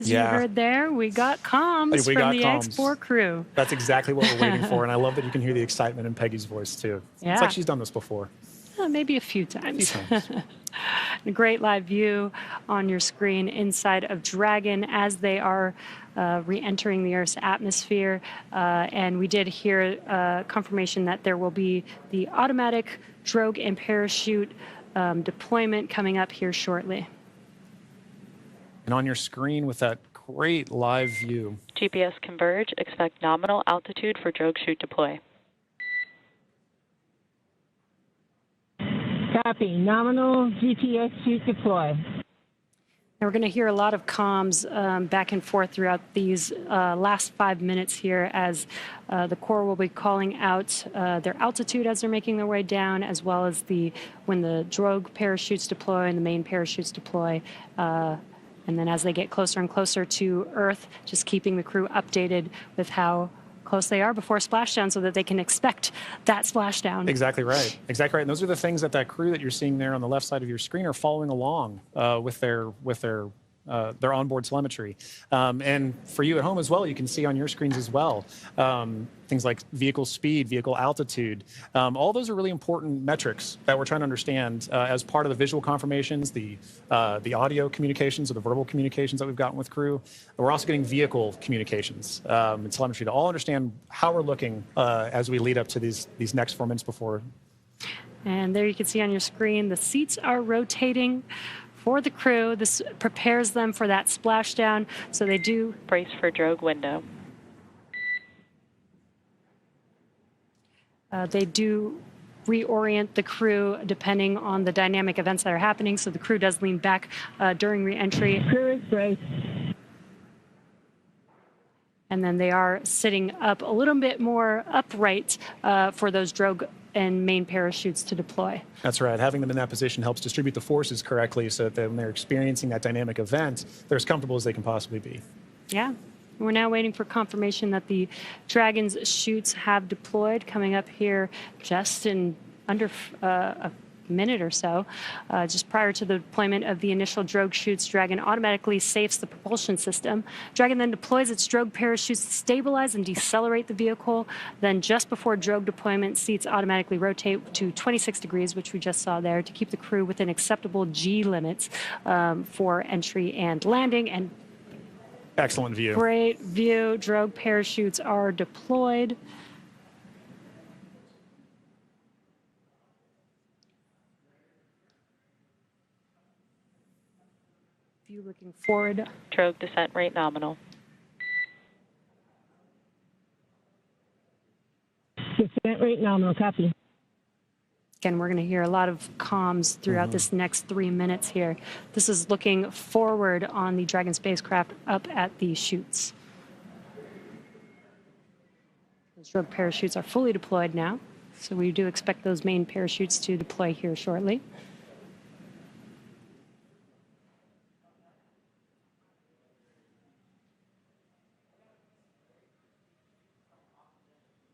As you heard there, we got comms from the X4 crew. That's exactly what we're waiting for, and I love that you can hear the excitement in Peggy's voice, too. Yeah. It's like she's done this before. Maybe a few times. A great live view on your screen inside of Dragon as they are re-entering the Earth's atmosphere. And we did hear confirmation that there will be the automatic drogue and parachute deployment coming up here shortly. And on your screen with that great live view. GPS converge. Expect nominal altitude for drogue chute deploy. Copy. Nominal GPS chute deploy. And we're going to hear a lot of comms back and forth throughout these last 5 minutes here as the Corps will be calling out their altitude as they're making their way down, as well as when the drogue parachutes deploy and the main parachutes deploy. And then as they get closer and closer to Earth, just keeping the crew updated with how close they are before splashdown so that they can expect that splashdown. Exactly right. Exactly right. And those are the things that crew that you're seeing there on the left side of your screen are following along with their onboard telemetry. And for you at home as well, you can see on your screens as well things like vehicle speed, vehicle altitude. All those are really important metrics that we're trying to understand as part of the visual confirmations, the audio communications or the verbal communications that we've gotten with crew. We're also getting vehicle communications and telemetry to all understand how we're looking as we lead up to these next 4 minutes before. And there you can see on your screen, the seats are rotating for the crew. This prepares them for that splashdown, so they do brace for drogue window. They do reorient the crew depending on the dynamic events that are happening, so the crew does lean back during re-entry. Crew is braced. And then they are sitting up a little bit more upright for those drogue and main parachutes to deploy. That's right. Having them in that position helps distribute the forces correctly so that when they're experiencing that dynamic event, they're as comfortable as they can possibly be. Yeah. We're now waiting for confirmation that the Dragon's chutes have deployed, coming up here just in under a minute or so. Just prior to the deployment of the initial drogue chutes, Dragon automatically safes the propulsion system. Dragon then deploys its drogue parachutes to stabilize and decelerate the vehicle. Then just before drogue deployment, seats automatically rotate to 26 degrees, which we just saw there, to keep the crew within acceptable G limits for entry and landing. And excellent view. Great view. Drogue parachutes are deployed. View looking forward. Drogue descent rate nominal. Descent rate nominal. Copy. Again, we're going to hear a lot of comms throughout this next 3 minutes here. This is looking forward on the Dragon spacecraft up at the chutes. Those drogue parachutes are fully deployed now, so we do expect those main parachutes to deploy here shortly.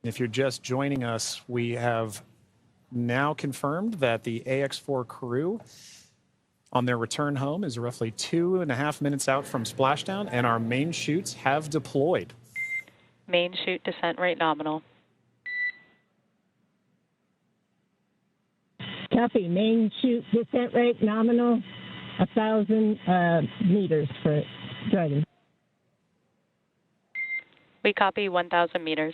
If you're just joining us, we have now confirmed that the AX4 crew on their return home is roughly 2.5 minutes out from splashdown, and our main chutes have deployed. Main chute descent rate nominal. Copy. Main chute descent rate nominal, 1,000 meters for Dragon. We copy 1,000 meters.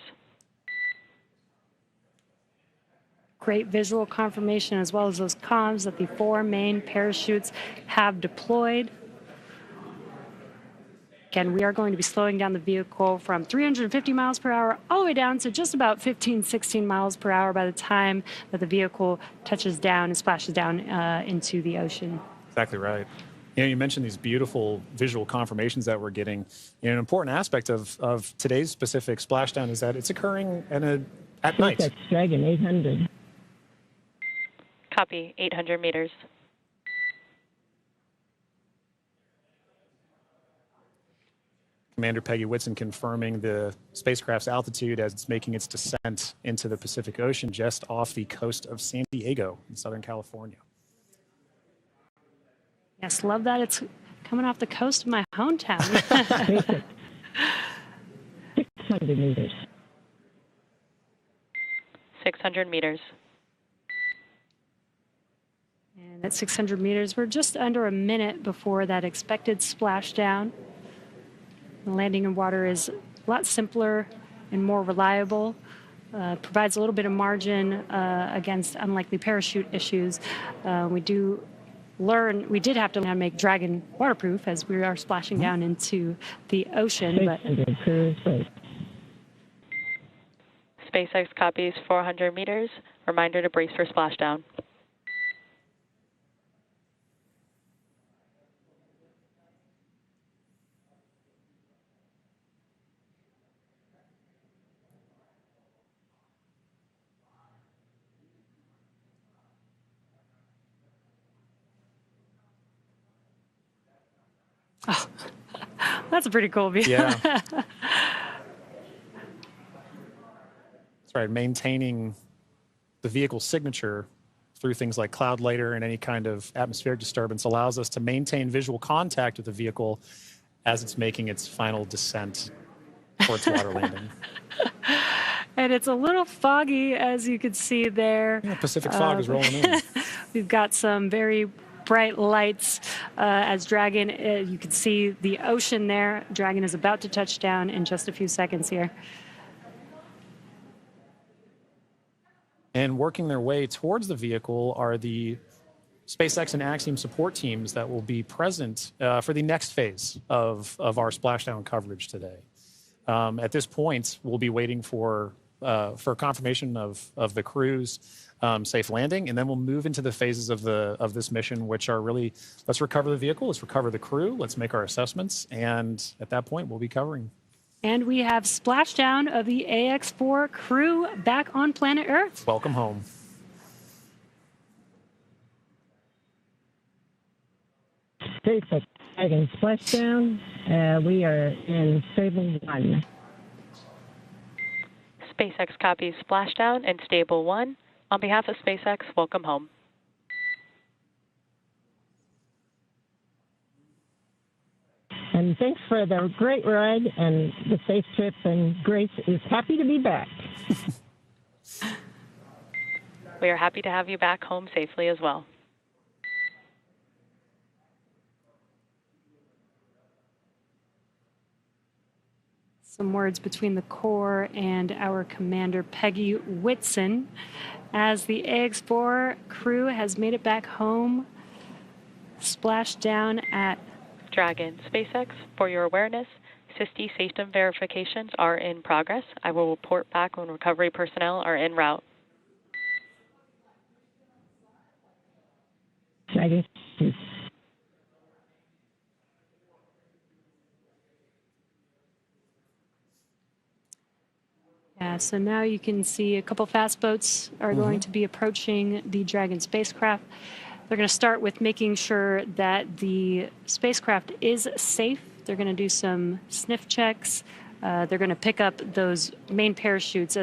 Great visual confirmation as well as those comms that the 4 main parachutes have deployed. Again, we are going to be slowing down the vehicle from 350 miles per hour all the way down to just about 15, 16 miles per hour by the time that the vehicle touches down and splashes down into the ocean. Exactly right. You know, you mentioned these beautiful visual confirmations that we're getting. You know, an important aspect of today's specific splashdown is that it's occurring at night. SpaceX Dragon 800. Copy, 800 meters. Commander Peggy Whitson confirming the spacecraft's altitude as it's making its descent into the Pacific Ocean just off the coast of San Diego in Southern California. Yes, love that. It's coming off the coast of my hometown. 600 meters. 600 meters. And at 600 meters, we're just under a minute before that expected splashdown. The landing in water is a lot simpler and more reliable. Provides a little bit of margin against unlikely parachute issues. We did have to learn how to make Dragon waterproof as we are splashing down into the ocean. But SpaceX copies 400 meters. Reminder to brace for splashdown. Oh, that's a pretty cool view. Yeah. That's right. Maintaining the vehicle's signature through things like cloud layer and any kind of atmospheric disturbance allows us to maintain visual contact with the vehicle as it's making its final descent for its water landing. And it's a little foggy, as you can see there. Yeah, Pacific fog is rolling in. We've got some very bright lights as Dragon, you can see the ocean there. Dragon is about to touch down in just a few seconds here. And working their way towards the vehicle are the SpaceX and Axiom support teams that will be present for the next phase of our splashdown coverage today. At this point, we'll be waiting for confirmation of the crew's safe landing, and then we'll move into the phases of this mission, which are really, let's recover the vehicle, let's recover the crew, let's make our assessments, and at that point, we'll be covering. And we have splashdown of the AX-4 crew back on planet Earth. Welcome home. SpaceX Dragon splashdown. We are in Stable 1. SpaceX copies splashdown and Stable 1. On behalf of SpaceX, welcome home. And thanks for the great ride and the safe trip, and Grace is happy to be back. We are happy to have you back home safely as well. Some words between the Corps and our commander, Peggy Whitson, as the AX-4 crew has made it back home, splashed down at Dragon. SpaceX, for your awareness, SISTI system verifications are in progress. I will report back when recovery personnel are en route. Dragon. Yeah, so now you can see a couple fast boats are going to be approaching the Dragon spacecraft. They're going to start with making sure that the spacecraft is safe. They're going to do some sniff checks. They're going to pick up those main parachutes.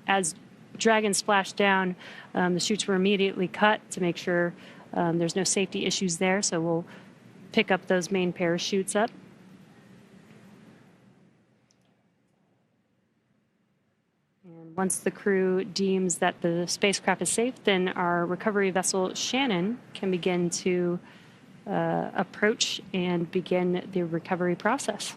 As Dragon splashed down, the chutes were immediately cut to make sure there's no safety issues there. So we'll pick up those main parachutes up. Once the crew deems that the spacecraft is safe, then our recovery vessel Shannon can begin to approach and begin the recovery process.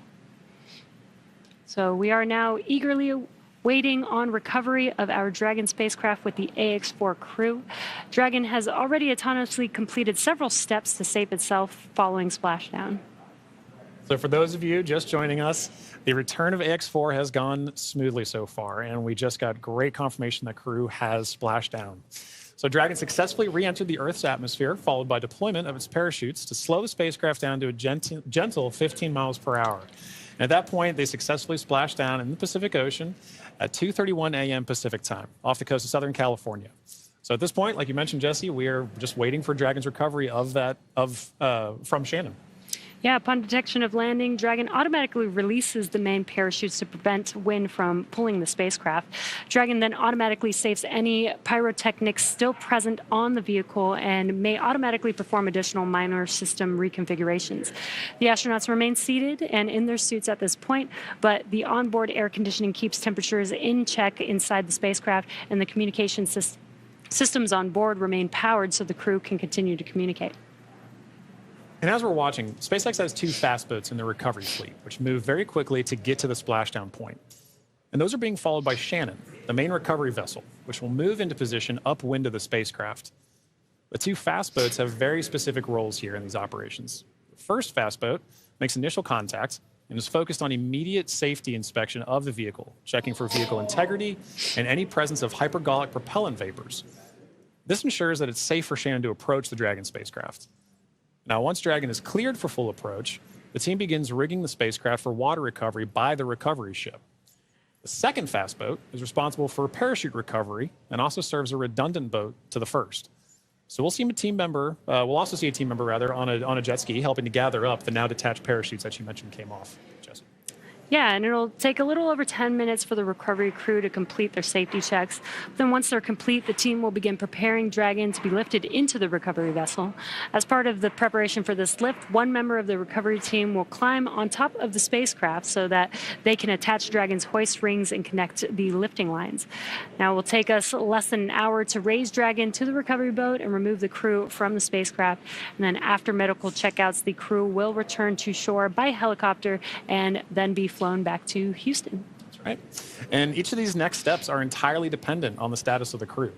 So we are now eagerly waiting on recovery of our Dragon spacecraft with the AX-4 crew. Dragon has already autonomously completed several steps to save itself following splashdown. So for those of you just joining us, the return of AX-4 has gone smoothly so far, and we just got great confirmation that crew has splashed down. So Dragon successfully re-entered the Earth's atmosphere, followed by deployment of its parachutes to slow the spacecraft down to a gentle 15 miles per hour. And at that point, they successfully splashed down in the Pacific Ocean at 2:31 a.m. Pacific time, off the coast of Southern California. So at this point, like you mentioned, Jesse, we are just waiting for Dragon's recovery of that from Shannon. Yeah, upon detection of landing, Dragon automatically releases the main parachutes to prevent wind from pulling the spacecraft. Dragon then automatically saves any pyrotechnics still present on the vehicle and may automatically perform additional minor system reconfigurations. The astronauts remain seated and in their suits at this point, but the onboard air conditioning keeps temperatures in check inside the spacecraft, and the communication systems on board remain powered so the crew can continue to communicate. And as we're watching, SpaceX has 2 fast boats in the recovery fleet, which move very quickly to get to the splashdown point. And those are being followed by Shannon, the main recovery vessel, which will move into position upwind of the spacecraft. The 2 fast boats have very specific roles here in these operations. The first fast boat makes initial contact and is focused on immediate safety inspection of the vehicle, checking for vehicle integrity and any presence of hypergolic propellant vapors. This ensures that it's safe for Shannon to approach the Dragon spacecraft. Now, once Dragon is cleared for full approach, the team begins rigging the spacecraft for water recovery by the recovery ship. The second fast boat is responsible for parachute recovery and also serves a redundant boat to the first. So we'll see a team member, we'll also see a team member rather on a jet ski helping to gather up the now detached parachutes that you mentioned came off. Jesse. Yeah, and it'll take a little over 10 minutes for the recovery crew to complete their safety checks. Then once they're complete, the team will begin preparing Dragon to be lifted into the recovery vessel. As part of the preparation for this lift, one member of the recovery team will climb on top of the spacecraft so that they can attach Dragon's hoist rings and connect the lifting lines. Now, it will take us less than an hour to raise Dragon to the recovery boat and remove the crew from the spacecraft. And then after medical checkouts, the crew will return to shore by helicopter and then be flown back to Houston. That's right. And each of these next steps are entirely dependent on the status of the crew.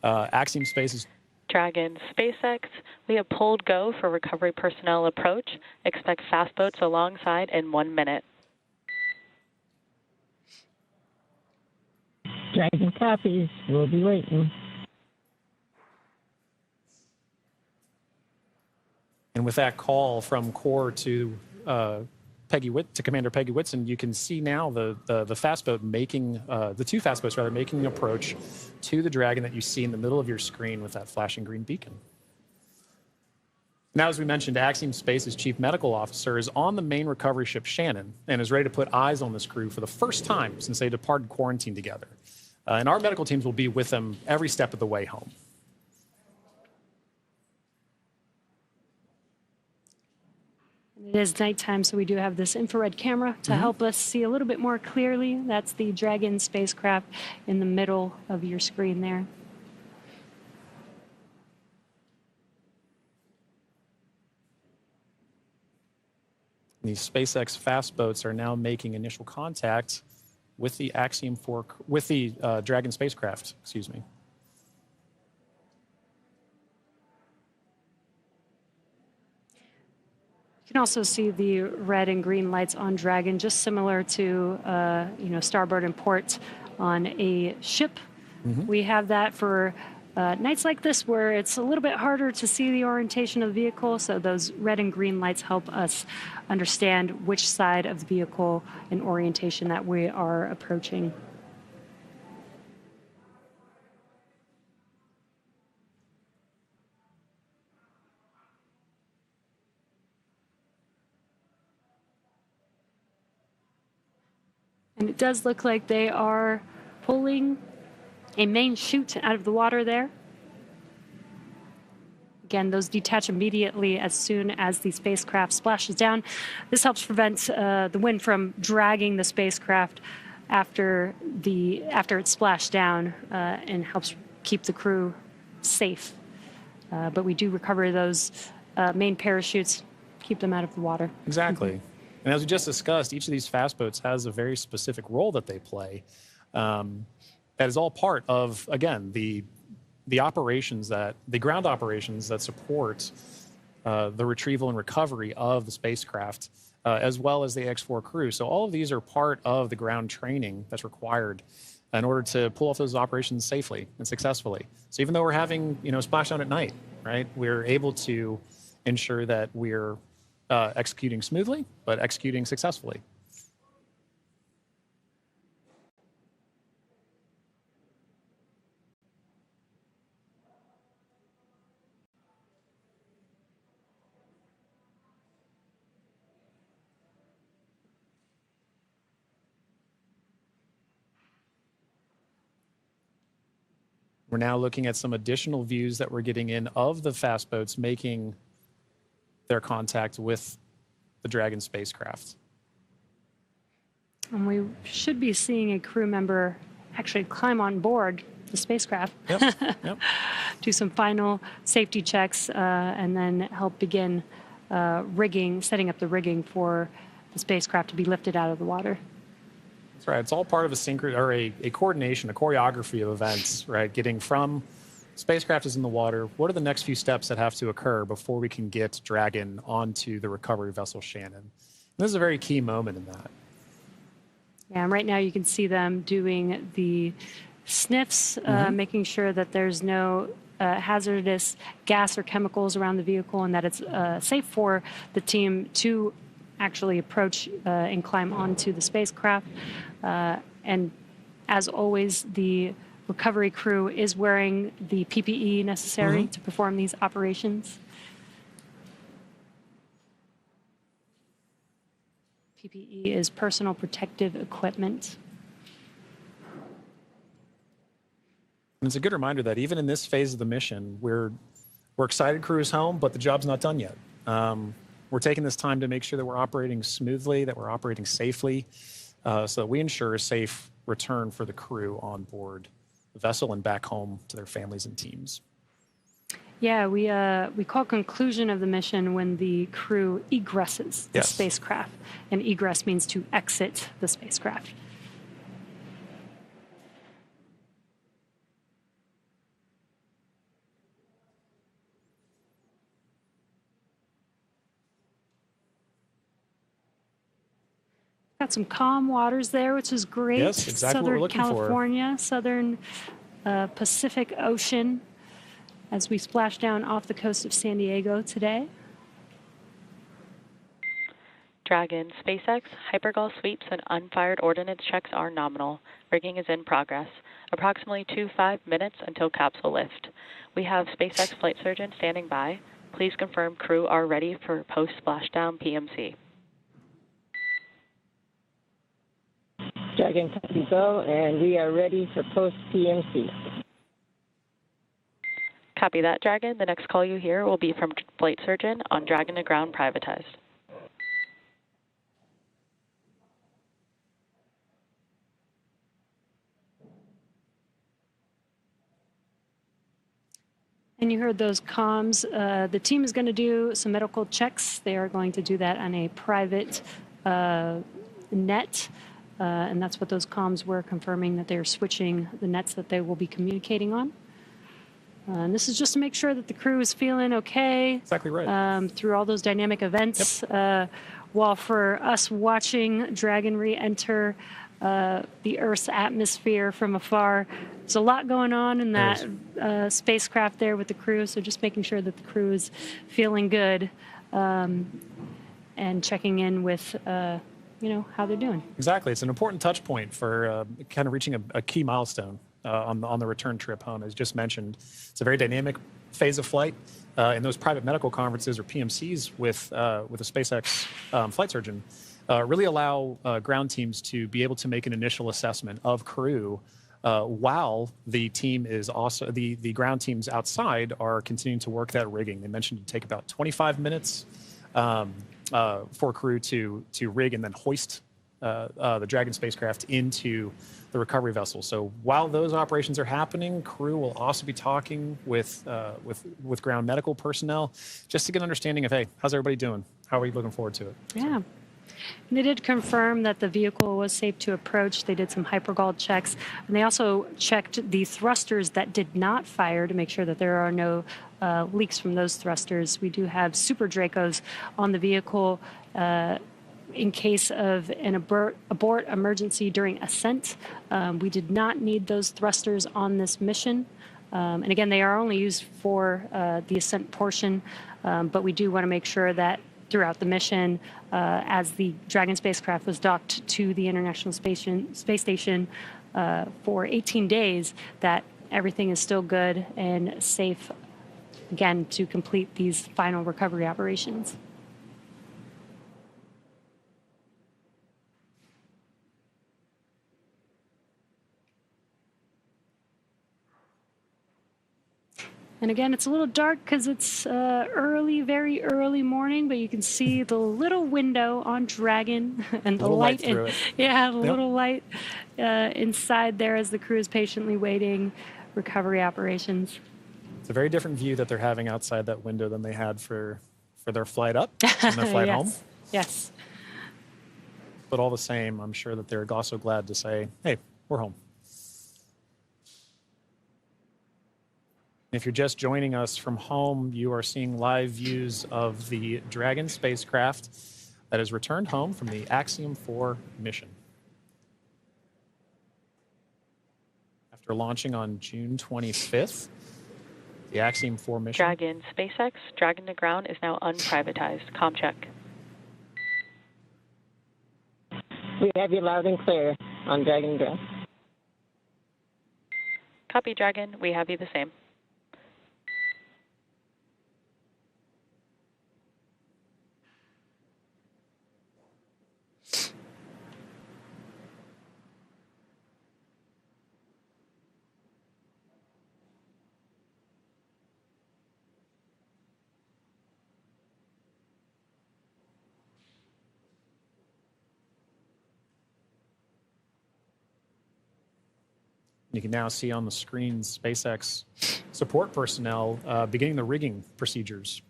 Axiom Space's Dragon, SpaceX, we have pulled go for recovery personnel approach. Expect fast boats alongside in 1 minute. Dragon copies. We'll be waiting. And with that call from Core to Commander Peggy Whitson, you can see now the fast boat making the 2 fast boats making an approach to the Dragon that you see in the middle of your screen with that flashing green beacon. Now, as we mentioned, Axiom Space's chief medical officer is on the main recovery ship Shannon and is ready to put eyes on this crew for the first time since they departed quarantine together. And our medical teams will be with them every step of the way home. It is nighttime, so we do have this infrared camera to help us see a little bit more clearly. That's the Dragon spacecraft in the middle of your screen there. These SpaceX fast boats are now making initial contact with the Dragon spacecraft. Excuse me. You can also see the red and green lights on Dragon, just similar to starboard and port on a ship. We have that for nights like this where it's a little bit harder to see the orientation of the vehicle, so those red and green lights help us understand which side of the vehicle and orientation that we are approaching. And it does look like they are pulling a main chute out of the water there. Again, those detach immediately as soon as the spacecraft splashes down. This helps prevent the wind from dragging the spacecraft after it's splashed down and helps keep the crew safe. But we do recover those main parachutes, keep them out of the water. Exactly. And as we just discussed, each of these fast boats has a very specific role that they play. That is all part of, again, the ground operations that support the retrieval and recovery of the spacecraft, as well as the X4 crew. So all of these are part of the ground training that's required in order to pull off those operations safely and successfully. So even though we're having, splashdown at night, right, we're able to ensure that we're executing smoothly, but executing successfully. We're now looking at some additional views that we're getting in of the fast boats making their contact with the Dragon spacecraft. And we should be seeing a crew member actually climb on board the spacecraft, Yep. do some final safety checks, and then help begin setting up the rigging for the spacecraft to be lifted out of the water. That's right. It's all part of a coordination, a choreography of events, right? Getting from spacecraft is in the water. What are the next few steps that have to occur before we can get Dragon onto the recovery vessel Shannon? And this is a very key moment in that. Yeah, and right now you can see them doing the sniffs, making sure that there's no hazardous gas or chemicals around the vehicle and that it's safe for the team to actually approach and climb onto the spacecraft. And as always, the recovery crew is wearing the PPE necessary to perform these operations. PPE is personal protective equipment. And it's a good reminder that even in this phase of the mission, we're excited crew is home, but the job's not done yet. We're taking this time to make sure that we're operating smoothly, that we're operating safely, so that we ensure a safe return for the crew on board the vessel and back home to their families and teams. Yeah, we call conclusion of the mission when the crew egresses the spacecraft, and egress means to exit the spacecraft. Got some calm waters there, which is great. Yes, exactly what we're looking for. Southern California, southern Pacific Ocean, as we splash down off the coast of San Diego today. Dragon, SpaceX, hypergol sweeps and unfired ordnance checks are nominal. Rigging is in progress. Approximately 5 minutes until capsule lift. We have SpaceX flight surgeon standing by. Please confirm crew are ready for post-splashdown PMC. Dragon copy go, and we are ready for post-PMC. Copy that, Dragon. The next call you hear will be from flight surgeon on Dragon to ground privatized. And you heard those comms. The team is going to do some medical checks. They are going to do that on a private net. And that's what those comms were, confirming that they're switching the nets that they will be communicating on. And this is just to make sure that the crew is feeling okay. Exactly right. Through all those dynamic events. Yep. While for us watching Dragon re-enter the Earth's atmosphere from afar, there's a lot going on in that spacecraft there with the crew. So just making sure that the crew is feeling good and checking in with how they're doing. Exactly. It's an important touch point for kind of reaching a key milestone on the return trip home. As just mentioned, it's a very dynamic phase of flight. And those private medical conferences, or PMCs, with a SpaceX flight surgeon really allow ground teams to be able to make an initial assessment of crew while the team is also, the ground teams outside are continuing to work that rigging. They mentioned it take about 25 minutes for crew to rig and then hoist the Dragon spacecraft into the recovery vessel. So while those operations are happening, crew will also be talking with ground medical personnel just to get an understanding of, hey, how's everybody doing? How are we looking forward to it? Yeah. And they did confirm that the vehicle was safe to approach. They did some hypergol checks, and they also checked the thrusters that did not fire to make sure that there are no leaks from those thrusters. We do have Super Dracos on the vehicle in case of an abort emergency during ascent. We did not need those thrusters on this mission. And again, they are only used for the ascent portion, but we do want to make sure that throughout the mission, as the Dragon spacecraft was docked to the International Space Station for 18 days, that everything is still good and safe, again, to complete these final recovery operations. And again, it's a little dark because it's early, very early morning, but you can see the little window on Dragon and the light through it. Yeah, the Yep. little light inside there as the crew is patiently waiting recovery operations. It's a very different view that they're having outside that window than they had for their flight up and their flight home. Yes. But all the same, I'm sure that they're also glad to say, hey, we're home. If you're just joining us from home, you are seeing live views of the Dragon spacecraft that has returned home from the Axiom 4 mission. After launching on June 25th, the Axiom 4 mission... Dragon, SpaceX Dragon to ground is now unprivatized. Com check. We have you loud and clear on Dragon ground. Copy, Dragon. We have you the same. You can now see on the screen SpaceX support personnel beginning the rigging procedures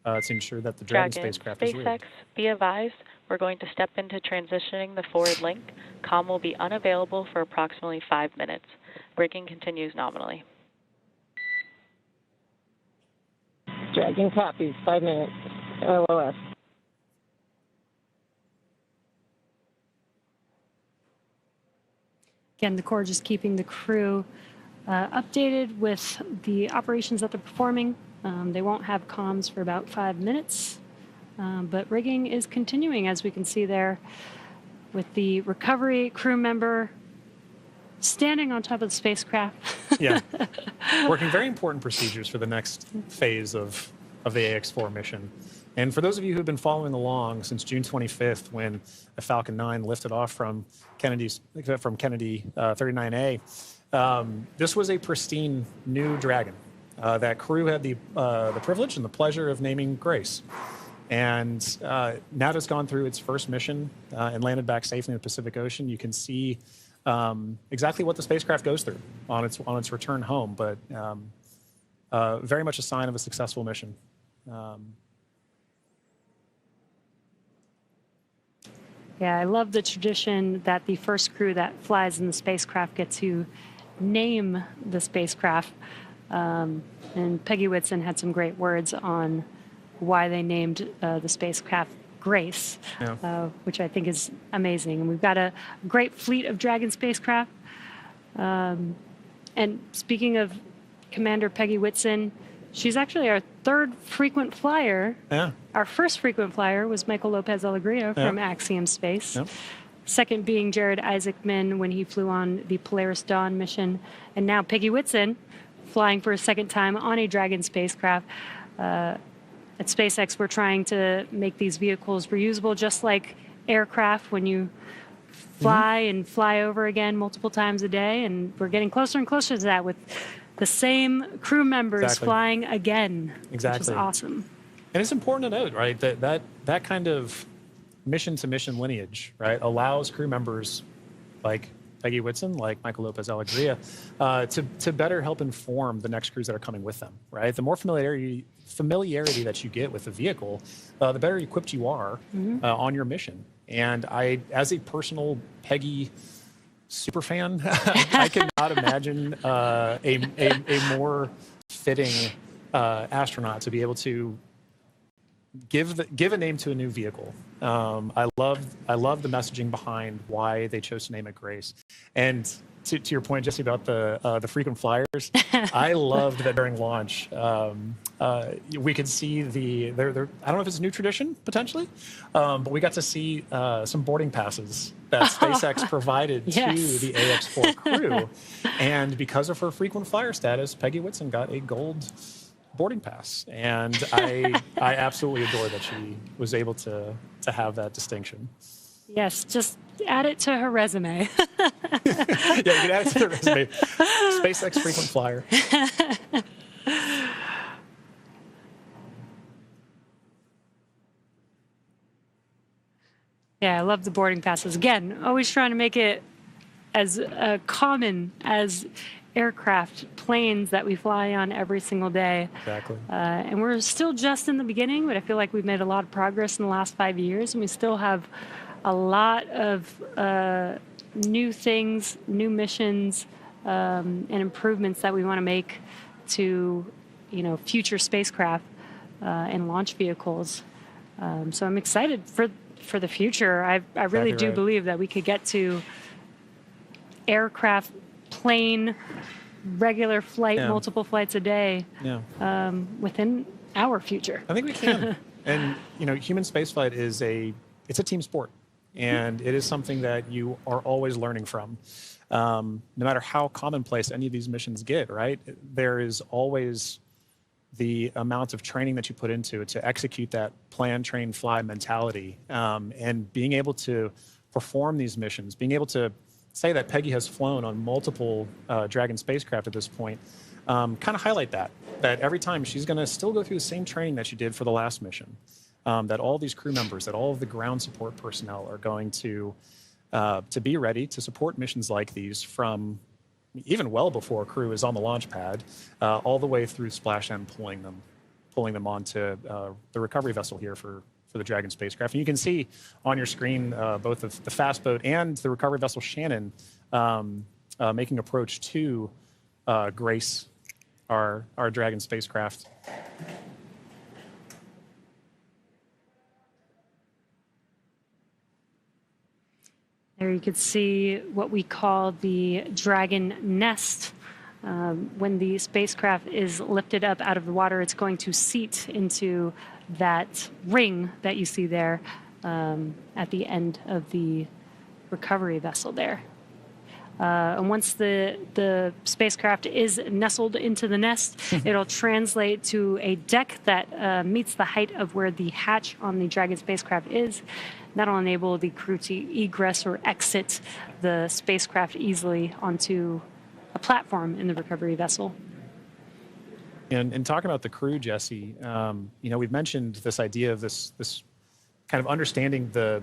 to ensure that the Dragon spacecraft is rigged. SpaceX, be advised, we're going to step into transitioning the forward link. COM will be unavailable for approximately 5 minutes. Rigging continues nominally. Dragon copies, 5 minutes. LOS. Again, the Corps just keeping the crew updated with the operations that they're performing. They won't have comms for about 5 minutes, but rigging is continuing, as we can see there, with the recovery crew member standing on top of the spacecraft. Yeah, working very important procedures for the next phase of the AX-4 mission. And for those of you who've been following along since June 25th, when a Falcon 9 lifted off from Kennedy 39A, this was a pristine new Dragon. That crew had the privilege and the pleasure of naming Grace. And now that it's gone through its first mission and landed back safely in the Pacific Ocean, you can see exactly what the spacecraft goes through on its return home, but very much a sign of a successful mission. Yeah, I love the tradition that the first crew that flies in the spacecraft get to name the spacecraft. And Peggy Whitson had some great words on why they named the spacecraft Grace, Yeah. Which I think is amazing. And we've got a great fleet of Dragon spacecraft. And speaking of Commander Peggy Whitson, she's actually our third frequent flyer. Yeah. Our first frequent flyer was Michael Lopez Alegria from Axiom Space. Yep. Second being Jared Isaacman when he flew on the Polaris Dawn mission. And now Peggy Whitson flying for a second time on a Dragon spacecraft. At SpaceX, we're trying to make these vehicles reusable, just like aircraft when you fly and fly over again multiple times a day. And we're getting closer and closer to that with the same crew members flying again, which is awesome. And it's important to note, right, that kind of mission-to-mission lineage, right, allows crew members like Peggy Whitson, like Michael Lopez Alegria, to better help inform the next crews that are coming with them, right? The more familiarity that you get with the vehicle, the better equipped you are on your mission. And I, as a personal Peggy super fan, I cannot imagine a more fitting astronaut to be able to give a name to a new vehicle. I love the messaging behind why they chose to name it Grace. And to your point, Jesse, about the frequent flyers, I loved that during launch we could see I don't know if it's a new tradition potentially, but we got to see some boarding passes that SpaceX provided to the AX-4 crew, and because of her frequent flyer status, Peggy Whitson got a gold boarding pass, and I absolutely adore that she was able to have that distinction. Yes, just add it to her resume. Yeah, you can add it to the resume. SpaceX frequent flyer. Yeah, I love the boarding passes. Again, always trying to make it as common as aircraft, planes that we fly on every single day. Exactly. And we're still just in the beginning, but I feel like we've made a lot of progress in the last 5 years, and we still have a lot of new things, new missions, and improvements that we want to make to, future spacecraft and launch vehicles. So I'm excited for the future. I really Exactly do right. believe that we could get to aircraft, plane, regular flight, Yeah. multiple flights a day within our future. I think we can. And human spaceflight it's a team sport, and it is something that you are always learning from. No matter how commonplace any of these missions get, right? There is always the amount of training that you put into it to execute that plan, train, fly mentality, and being able to perform these missions, being able to say that Peggy has flown on multiple Dragon spacecraft at this point, kind of highlight that every time she's going to still go through the same training that she did for the last mission, that all these crew members, that all of the ground support personnel are going to be ready to support missions like these from even well before crew is on the launch pad, all the way through Splashdown, pulling them onto the recovery vessel here for the Dragon spacecraft. And you can see on your screen both the fast boat and the recovery vessel Shannon making approach to grace our Dragon spacecraft. There you could see what we call the Dragon nest. When the spacecraft is lifted up out of the water, it's going to seat into that ring that you see there at the end of the recovery vessel there. And once the spacecraft is nestled into the nest, it'll translate to a deck that meets the height of where the hatch on the Dragon spacecraft is. That'll enable the crew to egress or exit the spacecraft easily onto a platform in the recovery vessel. And talking about the crew, Jesse, we've mentioned this idea of this kind of understanding the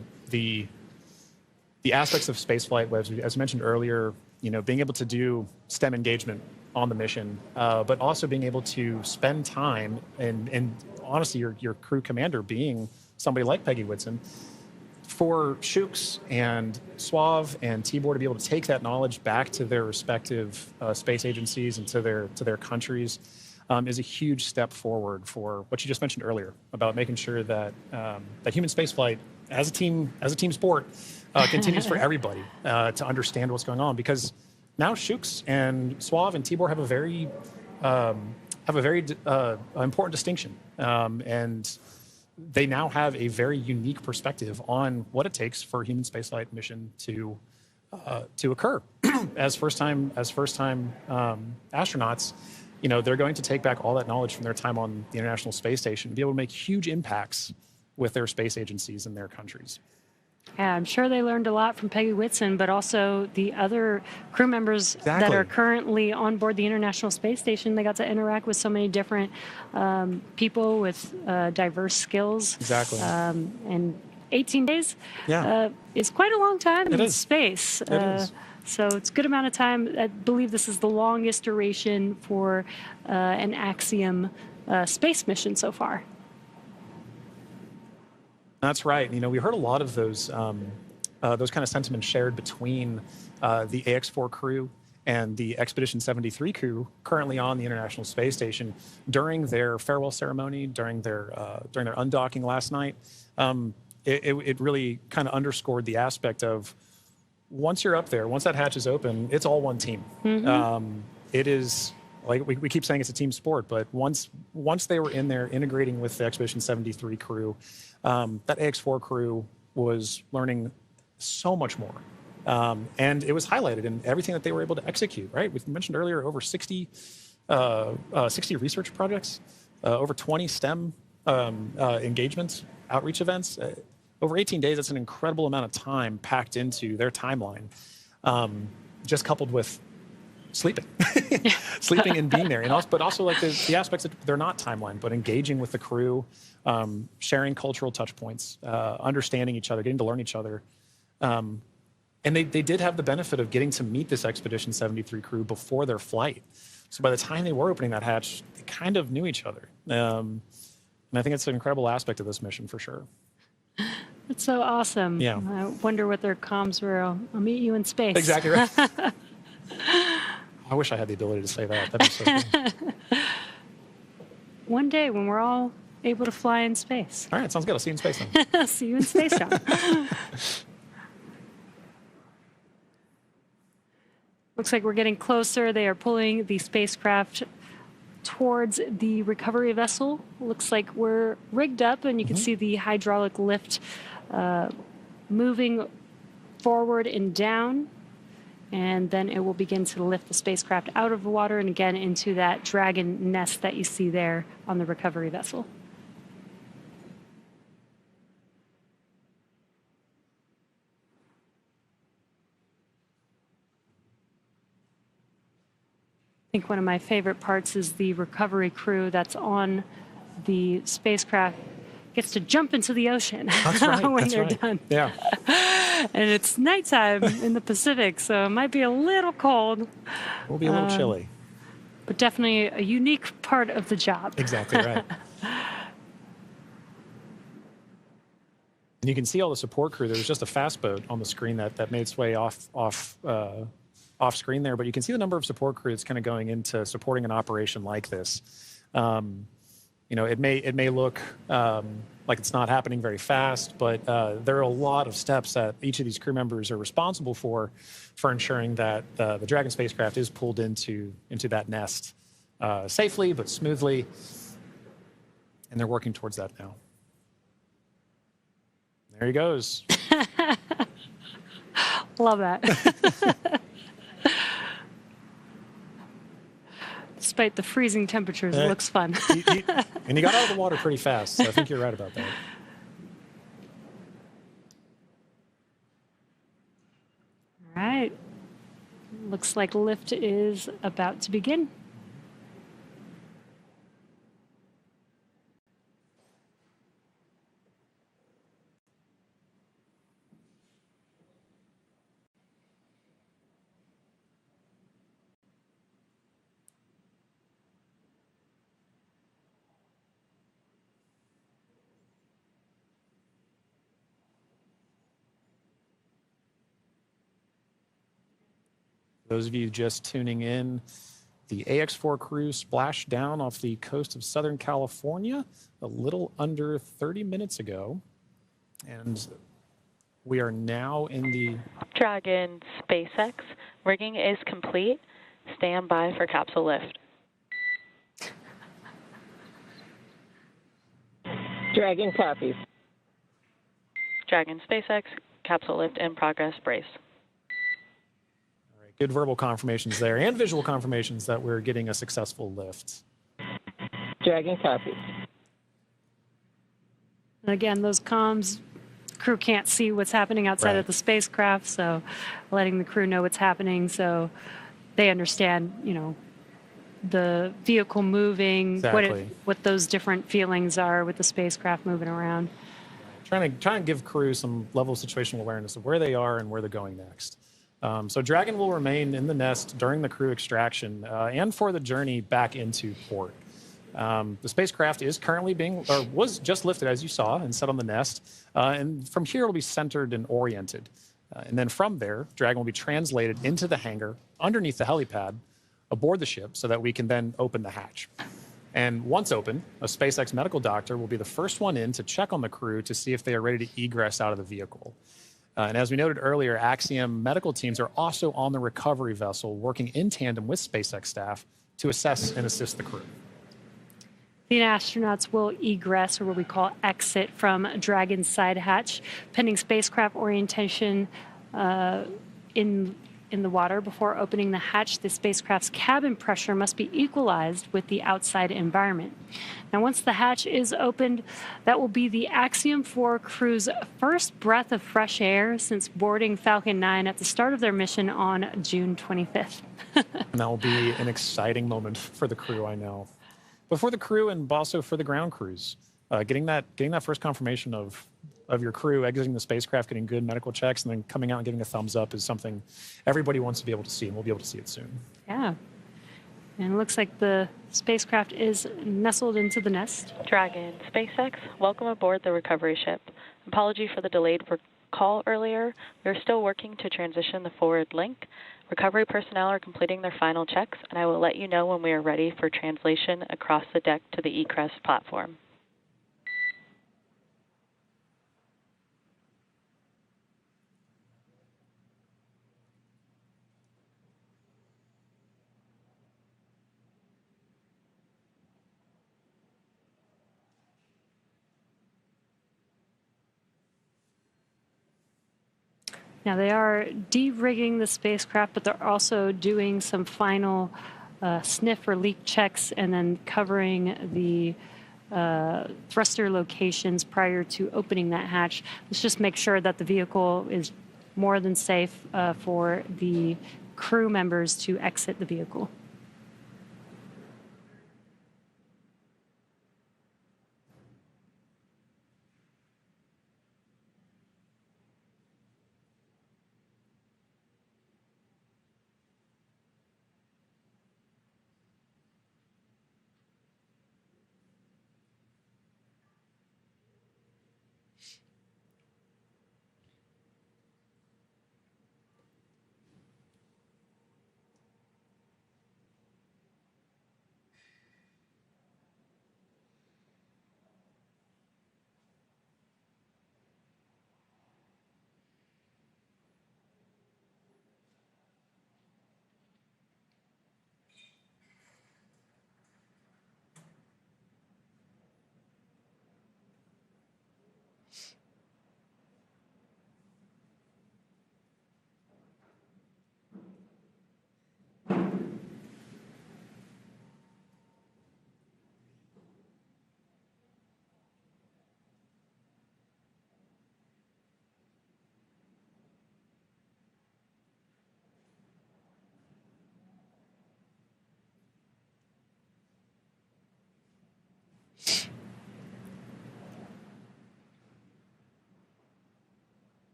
aspects of spaceflight, as mentioned earlier, being able to do STEM engagement on the mission, but also being able to spend time and honestly, your crew commander being somebody like Peggy Whitson, for Crux and Suave and Tibor to be able to take that knowledge back to their respective space agencies and to their countries is a huge step forward for what you just mentioned earlier about making sure that that human spaceflight as a team sport continues for everybody to understand what's going on, because now Crux and Suave and Tibor have a very important distinction, and they now have a very unique perspective on what it takes for a human spaceflight mission to occur. as first time astronauts, they're going to take back all that knowledge from their time on the International Space Station and be able to make huge impacts with their space agencies and their countries. Yeah, I'm sure they learned a lot from Peggy Whitson, but also the other crew members that are currently on board the International Space Station. They got to interact with so many different people with diverse skills. Exactly. And 18 days Yeah. is quite a long time in is. space. It is. So it's a good amount of time. I believe this is the longest duration for an Axiom space mission so far. That's right. We heard a lot of those kind of sentiments shared between the AX-4 crew and the Expedition 73 crew currently on the International Space Station during their farewell ceremony, during their undocking last night. It really kind of underscored the aspect of once you're up there, once that hatch is open, it's all one team. Mm-hmm. It is. Like we keep saying, it's a team sport, but once they were in there integrating with the Expedition 73 crew, that AX-4 crew was learning so much more. And it was highlighted in everything that they were able to execute, right? We mentioned earlier over 60 research projects, over 20 STEM engagements, outreach events. Over 18 days, that's an incredible amount of time packed into their timeline, just coupled with sleeping, sleeping and being there, and also, but also like the aspects that they're not timeline, but engaging with the crew, sharing cultural touch points, understanding each other, getting to learn each other. And they did have the benefit of getting to meet this Expedition 73 crew before their flight. So by the time they were opening that hatch, they kind of knew each other. And I think it's an incredible aspect of this mission for sure. That's so awesome. Yeah. I wonder what their comms were. I'll meet you in space. Exactly right. I wish I had the ability to say that. That'd be so cool. One day when we're all able to fly in space. All right, sounds good. I'll see you in space then. See you in Splashdown. Looks like we're getting closer. They are pulling the spacecraft towards the recovery vessel. Looks like we're rigged up, and you can see the hydraulic lift moving forward and down. And then it will begin to lift the spacecraft out of the water and again into that Dragon nest that you see there on the recovery vessel. I think one of my favorite parts is the recovery crew that's on the spacecraft gets to jump into the ocean That's right, when that's they're right. done. Yeah. And it's nighttime in the Pacific, so it might be a little cold, We'll be a little chilly. but definitely a unique part of the job. Exactly right. And you can see all the support crew. There was just a fast boat on the screen that made its way off screen there, but you can see the number of support crew that's kind of going into supporting an operation like this. You know, it may look like it's not happening very fast, but there are a lot of steps that each of these crew members are responsible for ensuring that the Dragon spacecraft is pulled into that nest safely but smoothly, and they're working towards that now. There he goes. Love that. Despite the freezing temperatures, it looks fun. And he got out of the water pretty fast, so I think you're right about that. All right. Looks like lift is about to begin. Those of you just tuning in, the AX4 crew splashed down off the coast of Southern California a little under 30 minutes ago. And we are now in the Dragon SpaceX, rigging is complete. Stand by for capsule lift. Dragon copies. Dragon SpaceX, capsule lift in progress, brace. good verbal confirmations there and visual confirmations that we're getting a successful lift. Dragon copies. And again, those comms, crew can't see what's happening outside of the spacecraft, so letting the crew know what's happening so they understand, you know, the vehicle moving, what those different feelings are with the spacecraft moving around. Trying to give crew some level of situational awareness of where they are and where they're going next. So Dragon will remain in the nest during the crew extraction and for the journey back into port. The spacecraft is currently was just lifted, as you saw, and set on the nest. And from here, it'll be centered and oriented. And then from there, Dragon will be translated into the hangar underneath the helipad aboard the ship so that we can then open the hatch. And once open, a SpaceX medical doctor will be the first one in to check on the crew to see if they are ready to egress out of the vehicle. And as we noted earlier, Axiom medical teams are also on the recovery vessel working in tandem with SpaceX staff to assess and assist the crew. The astronauts will egress, or what we call exit, from Dragon's side hatch, pending spacecraft orientation in in the water before opening the hatch. The spacecraft's cabin pressure must be equalized with the outside environment. Now, once the hatch is opened, that will be the Axiom 4 crew's first breath of fresh air since boarding Falcon 9 at the start of their mission on June 25th. And that will be an exciting moment for the crew, I know. But for the crew and also for the ground crews, getting that first confirmation of your crew exiting the spacecraft, getting good medical checks, and then coming out and giving a thumbs up is something everybody wants to be able to see, and we'll be able to see it soon. Yeah. And it looks like the spacecraft is nestled into the nest. Dragon, SpaceX, welcome aboard the recovery ship. Apology for the delayed call earlier. We are still working to transition the forward link. Recovery personnel are completing their final checks, and I will let you know when we are ready for translation across the deck to the egress platform. Now, they are de-rigging the spacecraft, but they're also doing some final sniff or leak checks and then covering the thruster locations prior to opening that hatch. Let's just make sure that the vehicle is more than safe for the crew members to exit the vehicle.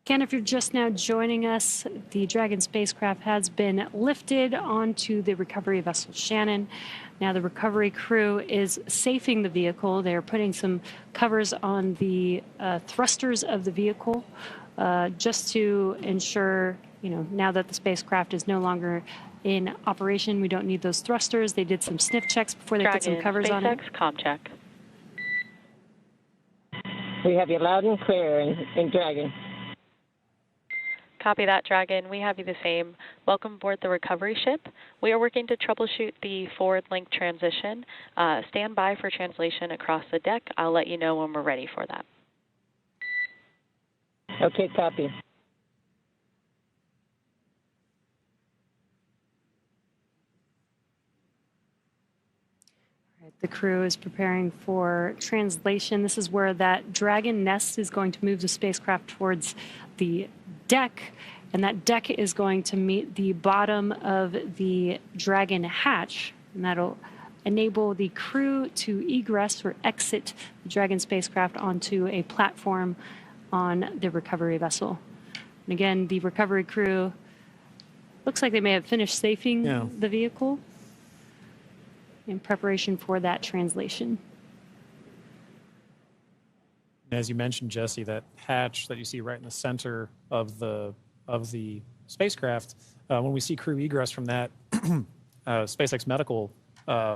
Again, if you're just now joining us, the Dragon spacecraft has been lifted onto the recovery vessel Shannon. Now the recovery crew is safing the vehicle. They're putting some covers on the thrusters of the vehicle just to ensure, now that the spacecraft is no longer in operation, we don't need those thrusters. They did some sniff checks before they put some covers on it. SpaceX, comm check. We have you loud and clear in Dragon. Copy that, Dragon. We have you the same. Welcome aboard the recovery ship. We are working to troubleshoot the forward link transition. Stand by for translation across the deck. I'll let you know when we're ready for that. Okay, copy. The crew is preparing for translation. This is where that Dragon nest is going to move the spacecraft towards the deck, and that deck is going to meet the bottom of the Dragon hatch, and that'll enable the crew to egress or exit the Dragon spacecraft onto a platform on the recovery vessel. And again, the recovery crew looks like they may have finished safing the vehicle in preparation for that translation. As you mentioned, Jesse, that hatch that you see right in the center of the spacecraft, when we see crew egress from that, SpaceX medical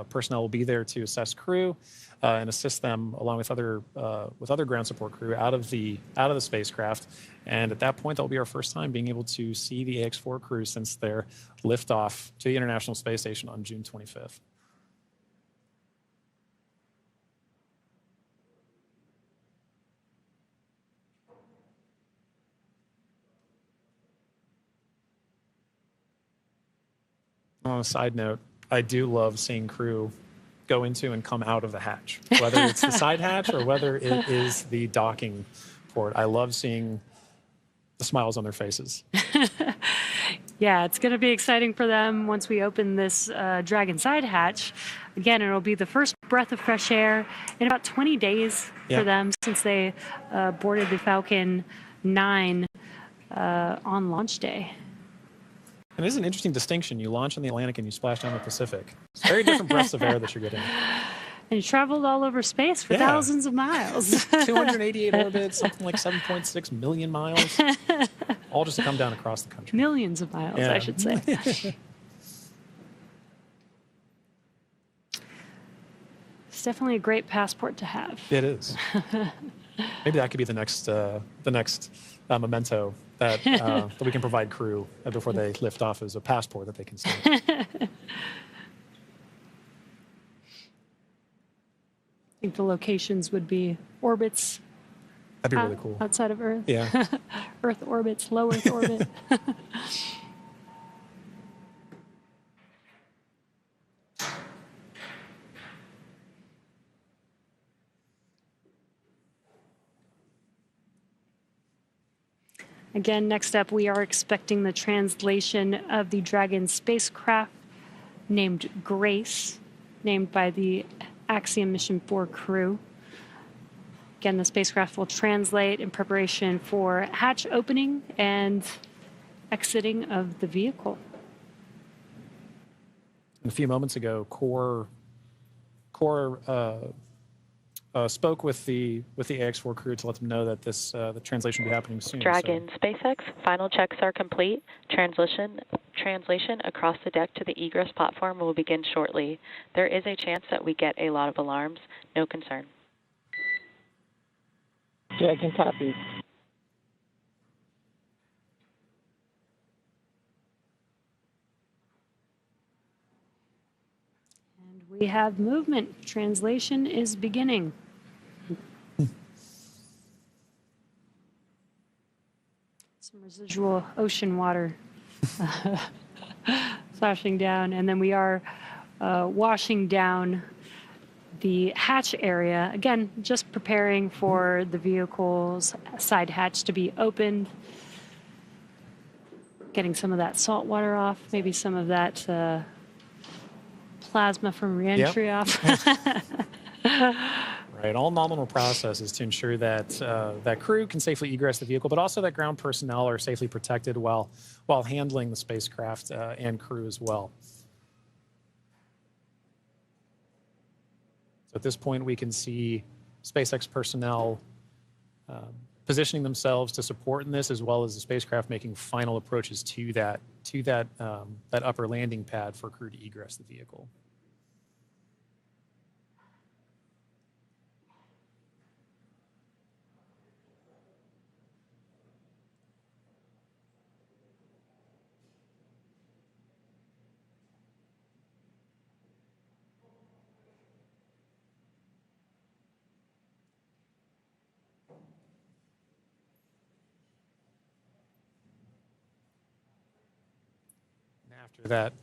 personnel will be there to assess crew and assist them along with other ground support crew out of the spacecraft. And at that point, that'll be our first time being able to see the AX-4 crew since their liftoff to the International Space Station on June 25th. On a side note, I do love seeing crew go into and come out of the hatch, whether it's the side hatch or whether it is the docking port. I love seeing the smiles on their faces. Yeah, it's going to be exciting for them once we open this Dragon side hatch. Again, it'll be the first breath of fresh air in about 20 days for them since they boarded the Falcon 9 on launch day. And it is an interesting distinction. You launch in the Atlantic and you splash down the Pacific. It's very different breaths of air that you're getting. And you traveled all over space for thousands of miles. 288 orbits, something like 7.6 million miles, all just to come down across the country. Millions of miles, I should say. It's definitely a great passport to have. It is. Maybe that could be the next memento that we can provide crew before they lift off as a passport that they can see. I think the locations would be orbits. That'd be really cool. Outside of Earth. Yeah. Earth orbits, low Earth orbit. Again, next up, we are expecting the translation of the Dragon spacecraft named Grace, named by the Axiom Mission 4 crew. Again, the spacecraft will translate in preparation for hatch opening and exiting of the vehicle. A few moments ago, Core spoke with the AX-4 crew to let them know that the translation will be happening soon. Dragon SpaceX, final checks are complete. Translation across the deck to the egress platform will begin shortly. There is a chance that we get a lot of alarms. No concern. Dragon copies. And we have movement. Translation is beginning. Some residual ocean water flashing down, and then we are washing down the hatch area. Again, just preparing for the vehicle's side hatch to be opened. Getting some of that salt water off, maybe some of that plasma from reentry off. Right, all nominal processes to ensure that that crew can safely egress the vehicle, but also that ground personnel are safely protected while handling the spacecraft and crew as well. So at this point, we can see SpaceX personnel positioning themselves to support in this, as well as the spacecraft making final approaches to that upper landing pad for crew to egress the vehicle. After that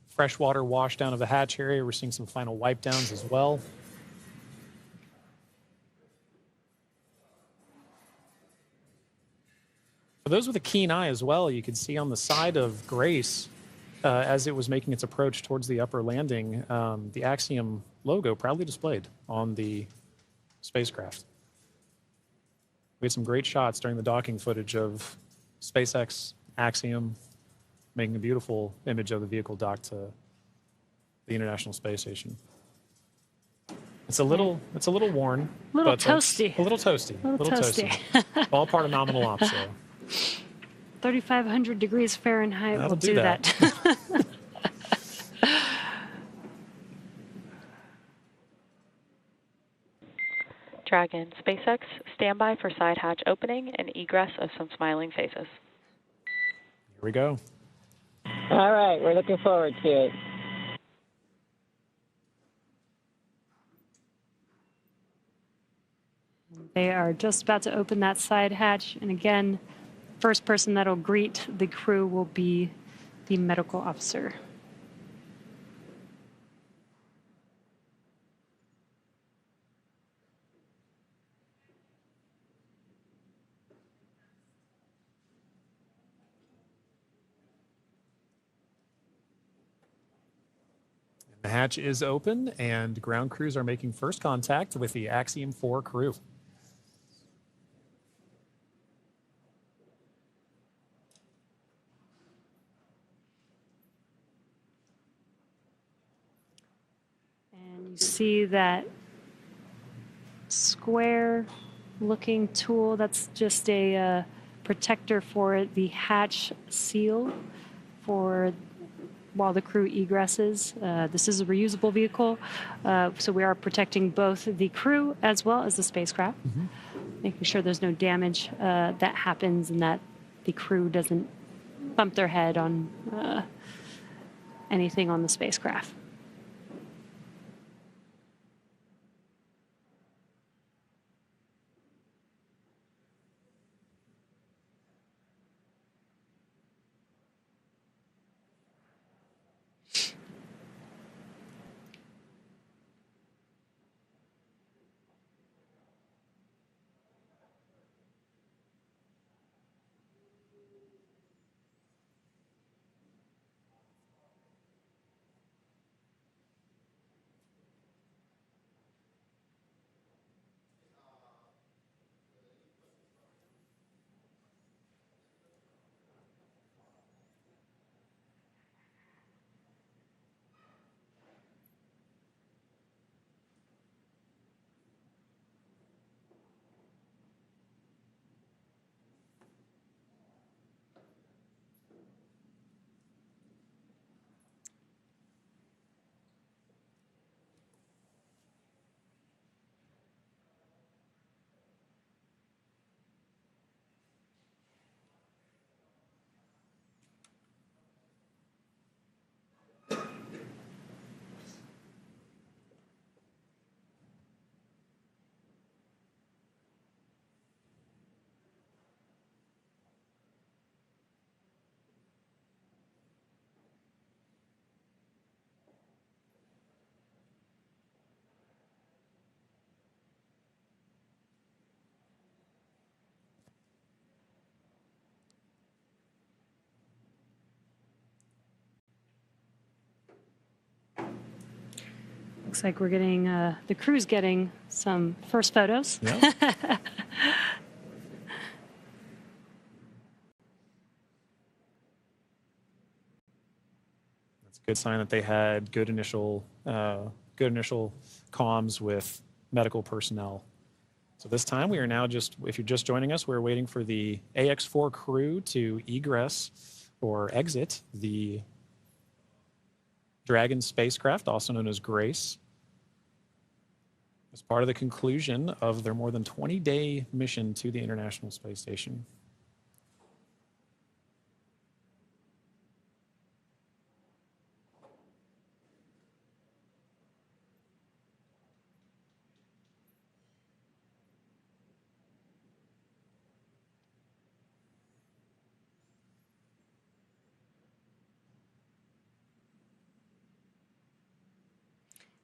freshwater wash down of the hatch area, we're seeing some final wipe downs as well. For those with a keen eye as well, you can see on the side of Grace, as it was making its approach towards the upper landing, the Axiom logo proudly displayed on the spacecraft. We had some great shots during the docking footage of SpaceX, Axiom, making a beautiful image of the vehicle docked to the International Space Station. It's a little worn. A little toasty. A little toasty. A little toasty. All part of nominal ops, though. 3,500 degrees Fahrenheit That'll will do do that. that. Dragon, SpaceX, standby for side hatch opening and egress of some smiling faces. Here we go. All right, we're looking forward to it. They are just about to open that side hatch. And again, first person that'll greet the crew will be the medical officer. The hatch is open, and ground crews are making first contact with the Axiom 4 crew. And you see that square looking tool, that's just a protector for the hatch seal for while the crew egresses. This is a reusable vehicle, so we are protecting both the crew as well as the spacecraft, making sure there's no damage that happens and that the crew doesn't bump their head on anything on the spacecraft. Looks like we're getting, the crew's getting some first photos. Yep. That's a good sign that they had good initial comms with medical personnel. So this time we are now just, if you're just joining us, we're waiting for the AX4 crew to egress or exit the Dragon spacecraft, also known as Grace, as part of the conclusion of their more than 20-day mission to the International Space Station.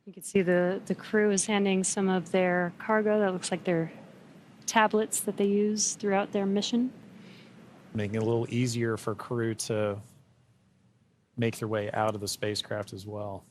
You can see the crew is handing some of their cargo. That looks like their tablets that they use throughout their mission. Making it a little easier for crew to make their way out of the spacecraft as well.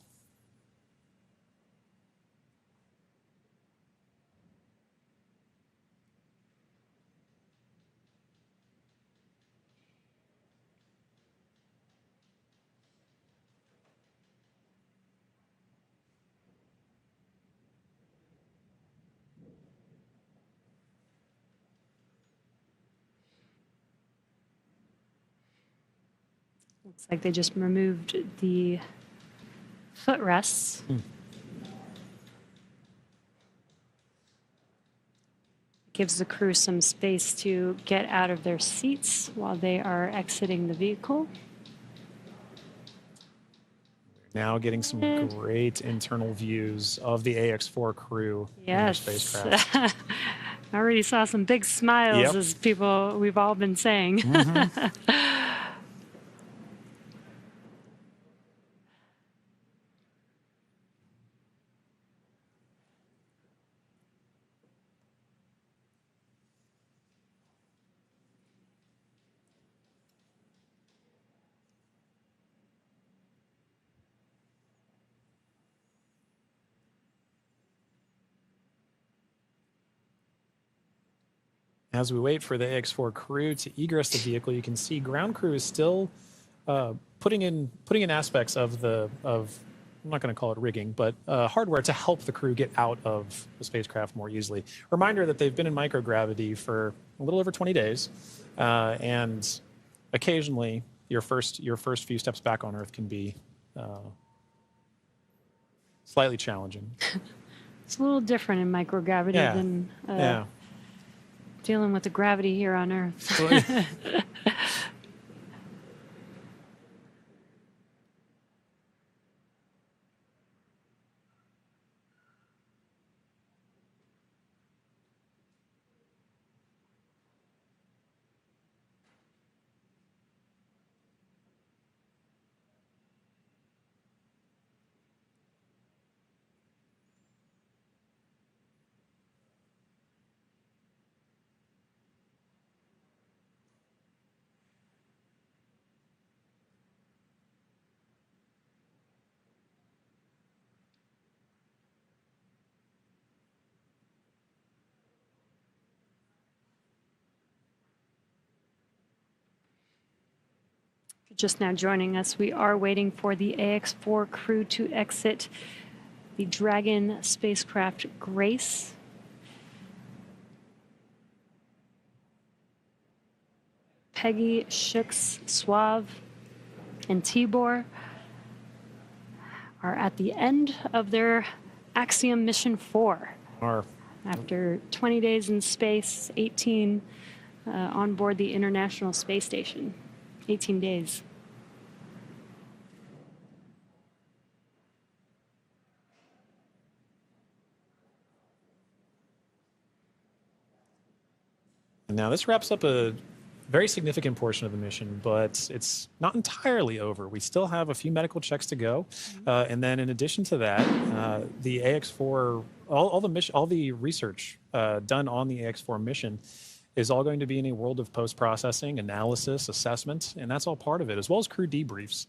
Looks like they just removed the footrests. Gives the crew some space to get out of their seats while they are exiting the vehicle. Now getting some great internal views of the AX-4 crew in their spacecraft. I already saw some big smiles, Yep. as people we've all been saying. As we wait for the AX-4 crew to egress the vehicle, you can see ground crew is still putting in aspects of I'm not going to call it rigging, but hardware to help the crew get out of the spacecraft more easily. Reminder that they've been in microgravity for a little over 20 days, and occasionally your first few steps back on Earth can be slightly challenging. It's a little different in microgravity than dealing with the gravity here on Earth. Just now joining us, we are waiting for the AX-4 crew to exit the Dragon spacecraft Grace. Peggy, Shooks, Suave, and Tibor are at the end of their Axiom Mission 4. After 20 days in space, 18 on board the International Space Station. 18 days. And now this wraps up a very significant portion of the mission, but it's not entirely over. We still have a few medical checks to go. And then in addition to that, the AX-4, all the research done on the AX-4 mission is all going to be in a world of post-processing, analysis, assessment, and that's all part of it, as well as crew debriefs.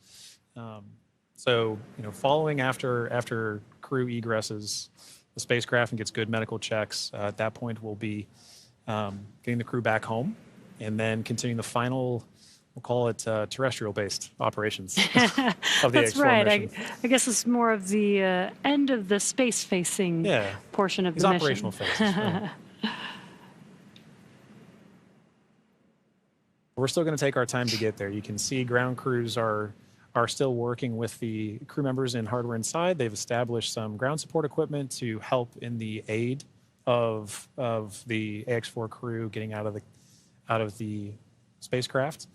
So, following after crew egresses the spacecraft and gets good medical checks, at that point we'll be getting the crew back home and then continuing the final, we'll call it terrestrial-based operations of the That's AX-4 right. mission. I guess it's more of the end of the space-facing portion of the mission. Operational phases. Right. We're still going to take our time to get there. You can see ground crews are still working with the crew members and hardware inside. They've established some ground support equipment to help in the aid of the AX-4 crew getting out of the spacecraft.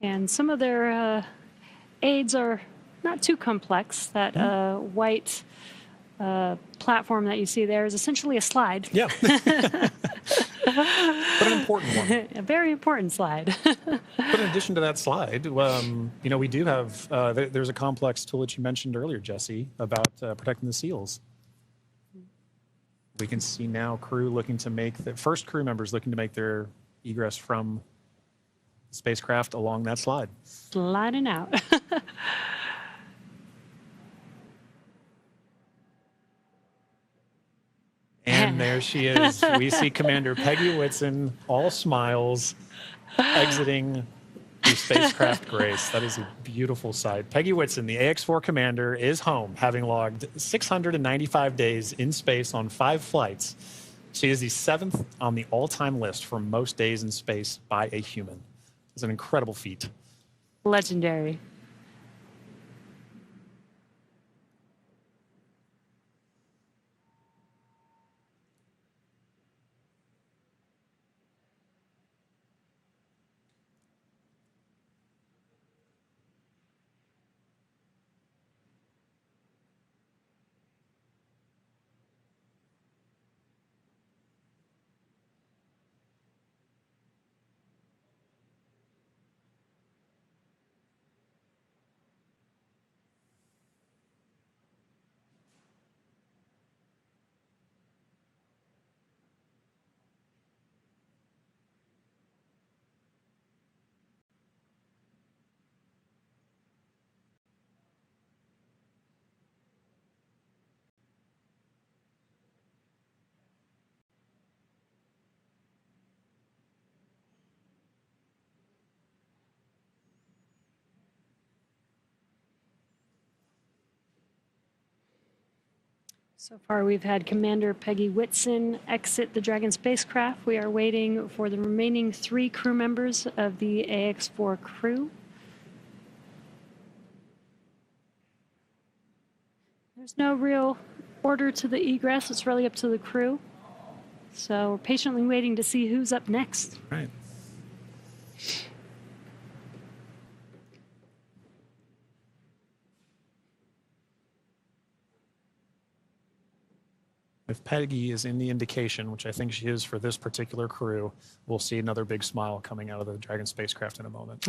And some of their aids are not too complex. That white platform that you see there is essentially a slide. Yeah. But an important one. A very important slide. But in addition to that slide, we do have, there's a complex tool that you mentioned earlier, Jesse, about protecting the seals. We can see now crew looking to make, the first crew members looking to make their egress from the spacecraft along that slide. Sliding out. And there she is. We see Commander Peggy Whitson, all smiles, exiting the spacecraft Grace. That is a beautiful sight. Peggy Whitson, the AX-4 commander, is home, having logged 695 days in space on 5 flights. She is the 7th on the all-time list for most days in space by a human. It's an incredible feat. Legendary. So far, we've had Commander Peggy Whitson exit the Dragon spacecraft. We are waiting for the remaining 3 crew members of the AX-4 crew. There's no real order to the egress. It's really up to the crew. So we're patiently waiting to see who's up next. Right. If Peggy is in the indication, which I think she is for this particular crew, we'll see another big smile coming out of the Dragon spacecraft in a moment.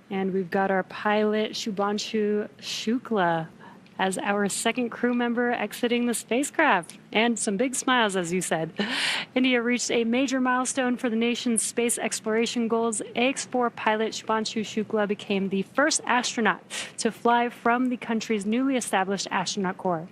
And we've got our pilot, Shubhanshu Shukla, as our 2nd crew member exiting the spacecraft. And some big smiles, as you said. India reached a major milestone for the nation's space exploration goals. AX-4 pilot Shubhanshu Shukla became the first astronaut to fly from the country's newly established astronaut corps.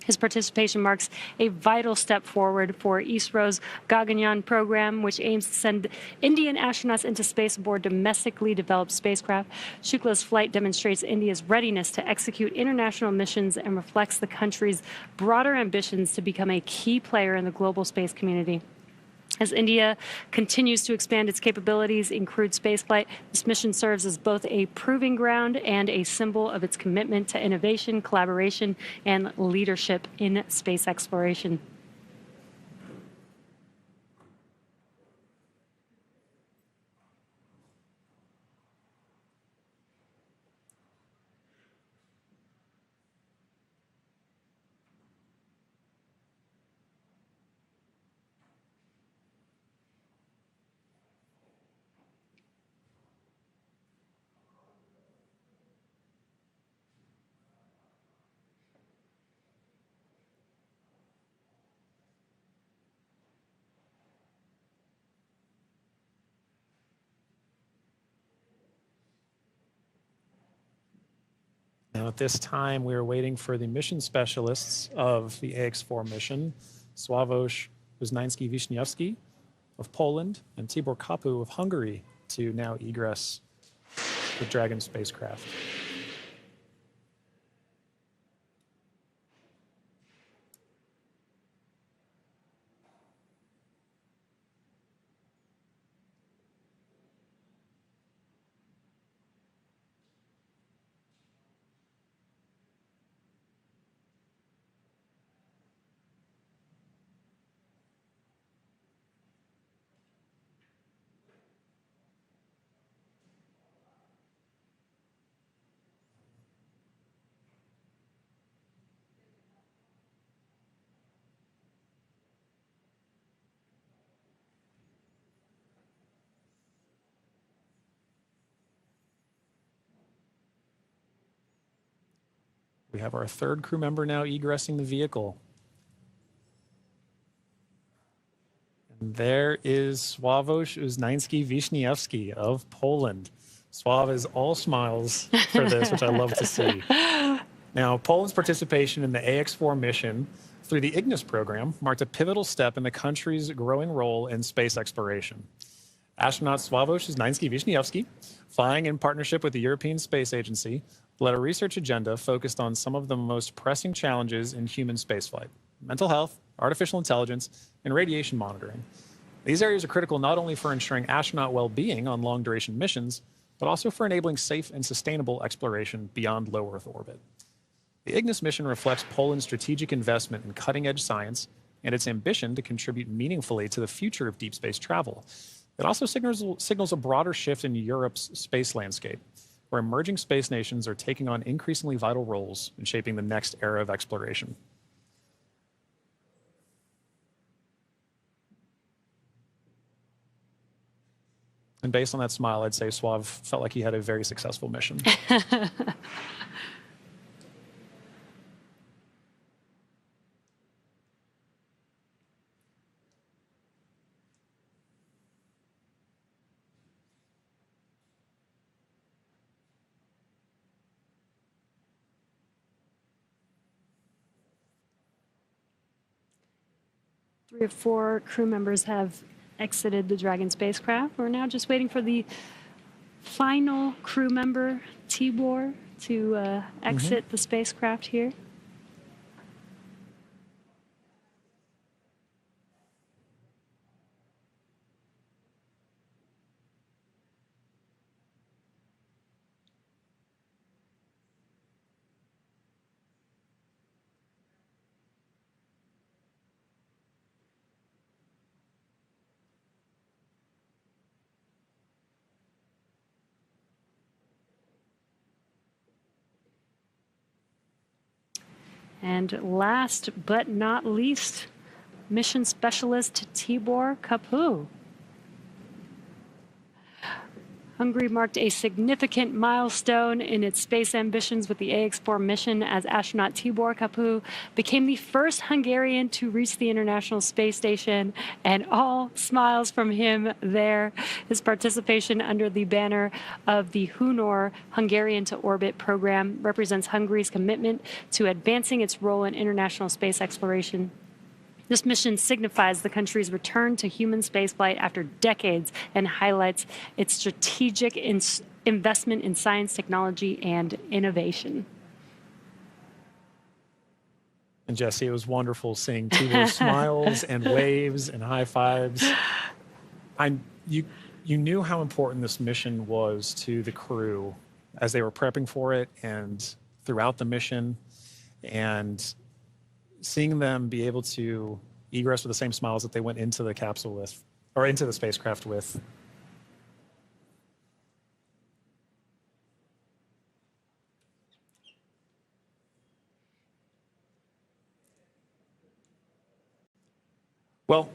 His participation marks a vital step forward for ISRO's Gaganyaan program, which aims to send Indian astronauts into space aboard domestically developed spacecraft. Shukla's flight demonstrates India's readiness to execute international missions and reflects the country's broader ambitions to become a key player in the global space community. As India continues to expand its capabilities in crewed spaceflight, this mission serves as both a proving ground and a symbol of its commitment to innovation, collaboration, and leadership in space exploration. Now, at this time, we are waiting for the mission specialists of the AX-4 mission, Sławomir Uznański-Wiśniewski of Poland and Tibor Kapu of Hungary, to now egress the Dragon spacecraft. We have our 3rd crew member now egressing the vehicle. There is Sławomir Uznański-Wiśniewski of Poland. Sław is all smiles for this, which I love to see. Now, Poland's participation in the AX4 mission through the Ignis program marked a pivotal step in the country's growing role in space exploration. Astronaut Sławomir Uznański-Wiśniewski, flying in partnership with the European Space Agency, led a research agenda focused on some of the most pressing challenges in human spaceflight: mental health, artificial intelligence, and radiation monitoring. These areas are critical not only for ensuring astronaut well-being on long-duration missions, but also for enabling safe and sustainable exploration beyond low Earth orbit. The Ignis mission reflects Poland's strategic investment in cutting-edge science and its ambition to contribute meaningfully to the future of deep space travel. It also signals a broader shift in Europe's space landscape, where emerging space nations are taking on increasingly vital roles in shaping the next era of exploration. And based on that smile, I'd say Sław felt like he had a very successful mission. Three of four crew members have exited the Dragon spacecraft. We're now just waiting for the final crew member, Tibor, to exit the spacecraft here. And last but not least, mission specialist Tibor Kapu. Hungary marked a significant milestone in its space ambitions with the AX4 mission as astronaut Tibor Kapu became the first Hungarian to reach the International Space Station, and all smiles from him there. His participation under the banner of the Hunor Hungarian to Orbit program represents Hungary's commitment to advancing its role in international space exploration. This mission signifies the country's return to human spaceflight after decades and highlights its strategic investment in science, technology, and innovation. And Jesse, it was wonderful seeing Tibor's smiles and waves and high fives. You knew how important this mission was to the crew as they were prepping for it and throughout the mission, and seeing them be able to egress with the same smiles that they went into the capsule with, or into the spacecraft with. Well,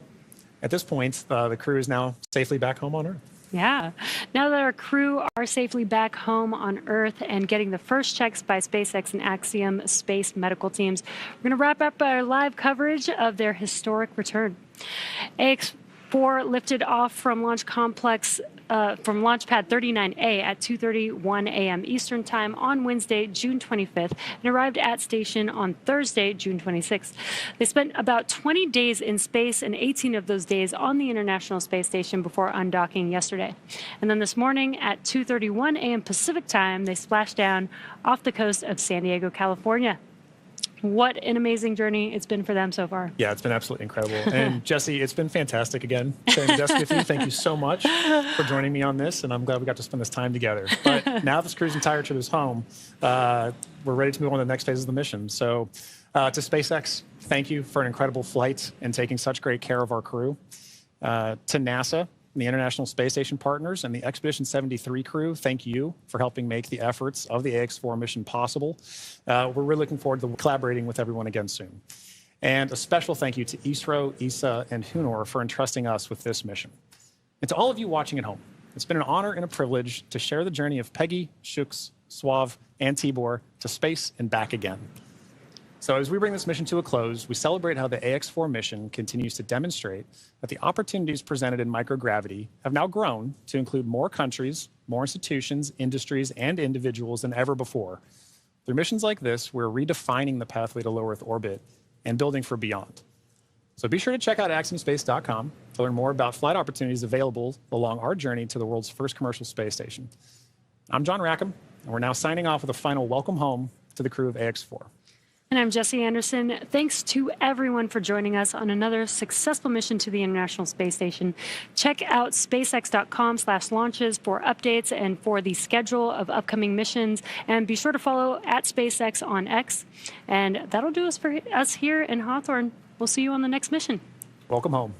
at this point, the crew is now safely back home on Earth. Yeah. Now that our crew are safely back home on Earth and getting the first checks by SpaceX and Axiom space medical teams, we're going to wrap up our live coverage of their historic return. AX4 lifted off from Launch Complex from Launch Pad 39A at 2:31 a.m. Eastern Time on Wednesday, June 25th, and arrived at station on Thursday, June 26th. They spent about 20 days in space and 18 of those days on the International Space Station before undocking yesterday. And then this morning at 2:31 a.m. Pacific Time, they splashed down off the coast of San Diego, California. What an amazing journey it's been for them so far. Yeah, it's been absolutely incredible. And Jesse, it's been fantastic again sharing the desk with you. Thank you so much for joining me on this, and I'm glad we got to spend this time together. But now this crew's entire trip is home, we're ready to move on to the next phase of the mission. So to SpaceX, thank you for an incredible flight and taking such great care of our crew. To NASA, the International Space Station partners, and the Expedition 73 crew, thank you for helping make the efforts of the AX4 mission possible. We're really looking forward to collaborating with everyone again soon. And a special thank you to ISRO, ESA, and Hunor for entrusting us with this mission. And to all of you watching at home, it's been an honor and a privilege to share the journey of Peggy, Crux, Sław, and Tibor to space and back again. So as we bring this mission to a close, we celebrate how the AX4 mission continues to demonstrate that the opportunities presented in microgravity have now grown to include more countries, more institutions, industries, and individuals than ever before. Through missions like this, we're redefining the pathway to low Earth orbit and building for beyond. So be sure to check out axiomspace.com to learn more about flight opportunities available along our journey to the world's first commercial space station. I'm John Rackham, and we're now signing off with a final welcome home to the crew of AX4. And I'm Jesse Anderson. Thanks to everyone for joining us on another successful mission to the International Space Station. Check out spacex.com/launches for updates and for the schedule of upcoming missions. And be sure to follow at SpaceX on X. And that'll do us for us here in Hawthorne. We'll see you on the next mission. Welcome home.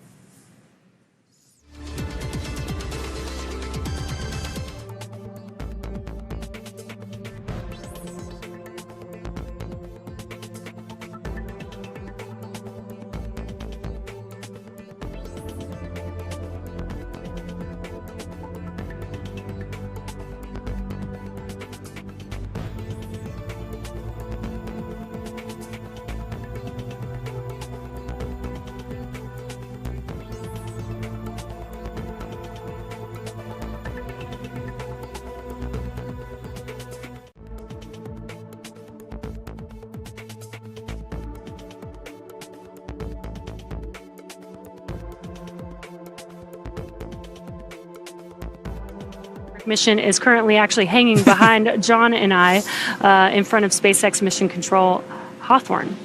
Mission is currently actually hanging behind John and I in front of SpaceX Mission Control Hawthorne.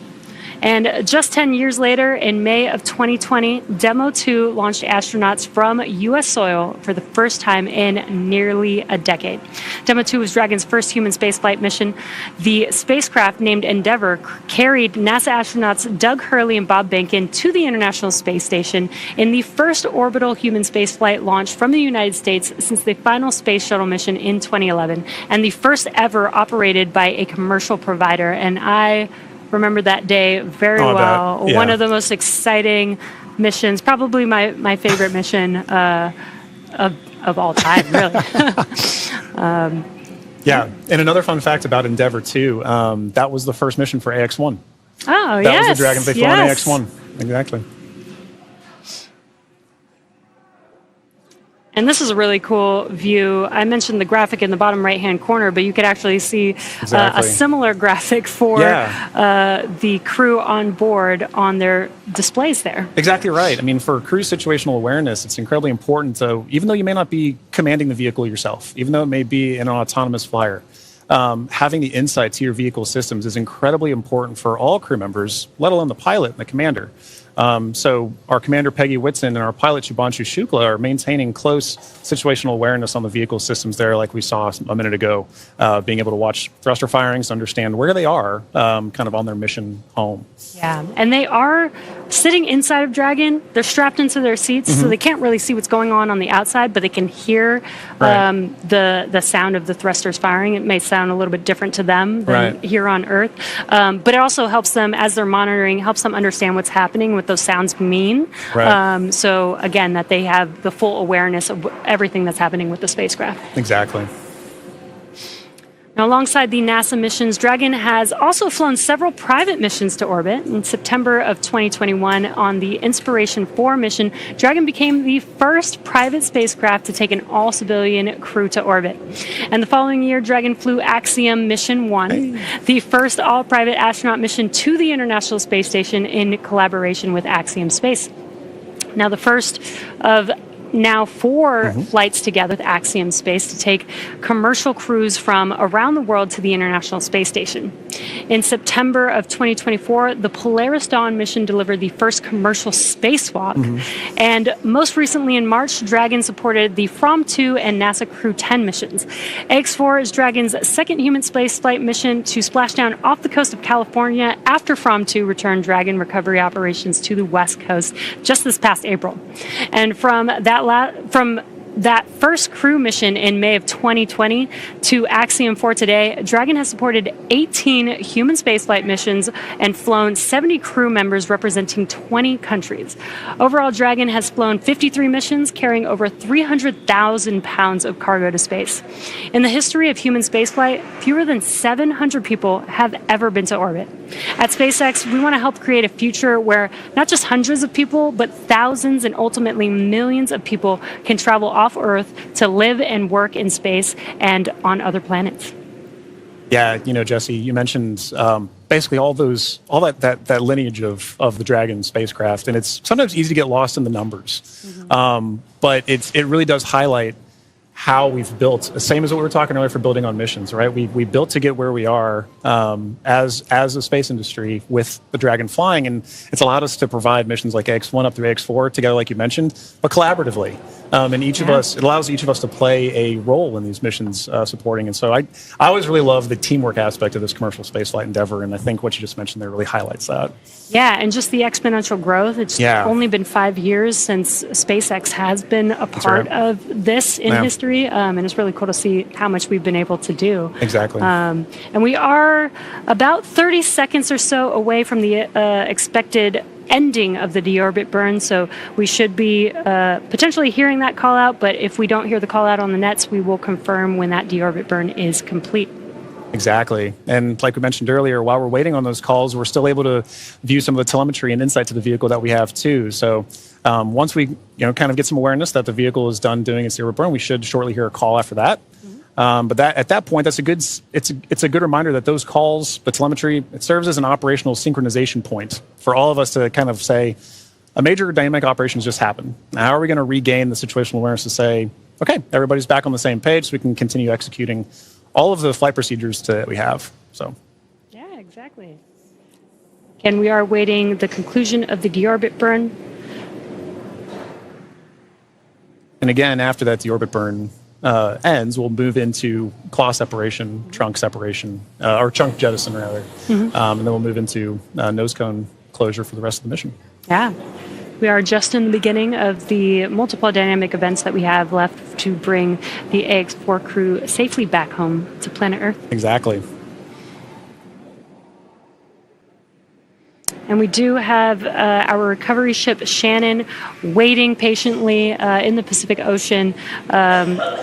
And just 10 years later, in May of 2020, Demo 2 launched astronauts from U.S. soil for the first time in nearly a decade. Demo 2 was Dragon's first human spaceflight mission. The spacecraft, named Endeavour, carried NASA astronauts Doug Hurley and Bob Behnken to the International Space Station in the first orbital human spaceflight launch from the United States since the final space shuttle mission in 2011, and the first ever operated by a commercial provider. And I remember that day very well. Yeah. One of the most exciting missions, probably my favorite mission of all time, really. Yeah, and another fun fact about Endeavour, too, that was the first mission for AX1. Oh, That was the Dragon they flew on AX1. Exactly. And this is a really cool view. I mentioned the graphic in the bottom right-hand corner, but you could actually see a similar graphic for the crew on board on their displays there. Exactly right. I mean, for crew situational awareness, it's incredibly important to, even though you may not be commanding the vehicle yourself, even though it may be in an autonomous flyer, having the insight to your vehicle systems is incredibly important for all crew members, let alone the pilot and the commander. So our commander, Peggy Whitson, and our pilot, Shubhanshu Shukla, are maintaining close situational awareness on the vehicle systems there, like we saw a minute ago, being able to watch thruster firings, understand where they are kind of on their mission home. Yeah, and they are sitting inside of Dragon. They're strapped into their seats, so they can't really see what's going on the outside, but they can hear the sound of the thrusters firing. It may sound a little bit different to them than here on Earth, but it also helps them, as they're monitoring, helps them understand what's happening, what those sounds mean. So again, that they have the full awareness of everything that's happening with the spacecraft. Exactly. Now, alongside the NASA missions, Dragon has also flown several private missions to orbit. In September of 2021, on the Inspiration 4 mission, Dragon became the first private spacecraft to take an all-civilian crew to orbit. And the following year, Dragon flew Axiom Mission 1, the first all-private astronaut mission to the International Space Station in collaboration with Axiom Space. Now, the first of now 4 flights together with Axiom Space to take commercial crews from around the world to the International Space Station. In September of 2024, the Polaris Dawn mission delivered the first commercial spacewalk. And most recently in March, Dragon supported the From-2 and NASA Crew 10 missions. AX4 is Dragon's second human spaceflight mission to Splashdown off the coast of California after From-2 returned Dragon recovery operations to the West Coast just this past April. And from that first crew mission in May of 2020 to Axiom for today, Dragon has supported 18 human spaceflight missions and flown 70 crew members representing 20 countries. Overall, Dragon has flown 53 missions, carrying over 300,000 pounds of cargo to space. In the history of human spaceflight, fewer than 700 people have ever been to orbit. At SpaceX, we want to help create a future where not just hundreds of people, but thousands and ultimately millions of people can travel off Earth to live and work in space and on other planets. Yeah, Jesse, you mentioned basically all that lineage of the Dragon spacecraft, and it's sometimes easy to get lost in the numbers. But it really does highlight how we've built, the same as what we were talking earlier for building on missions, right? We built to get where we are as a space industry with the Dragon flying, and it's allowed us to provide missions like X1 up through X4 together, like you mentioned, but collaboratively. And each of us, it allows each of us to play a role in these missions supporting. And so I always really love the teamwork aspect of this commercial spaceflight endeavor, and I think what you just mentioned there really highlights that. Yeah, and just the exponential growth. It's only been 5 years since SpaceX has been a part of this in history, and it's really cool to see how much we've been able to do. Exactly. And we are about 30 seconds or so away from the expected ending of the deorbit burn, so we should be potentially hearing that call out, but if we don't hear the call out on the nets, we will confirm when that deorbit burn is complete. Exactly. And like we mentioned earlier, while we're waiting on those calls, we're still able to view some of the telemetry and insight to the vehicle that we have too. So once we kind of get some awareness that the vehicle is done doing its deorbit burn, we should shortly hear a call after that. But at that point, it's a good reminder that those calls, the telemetry, it serves as an operational synchronization point for all of us to kind of say, a major dynamic operation just happened. Now, how are we going to regain the situational awareness to say, okay, everybody's back on the same page so we can continue executing all of the flight procedures that we have. So. Yeah, exactly. And we are awaiting the conclusion of the deorbit burn. And again, after that deorbit burn ends, we'll move into claw separation, trunk separation, or chunk jettison rather, and then we'll move into nose cone closure for the rest of the mission. Yeah. We are just in the beginning of the multiple dynamic events that we have left to bring the AX4 crew safely back home to planet Earth. Exactly. And we do have our recovery ship Shannon waiting patiently in the Pacific Ocean.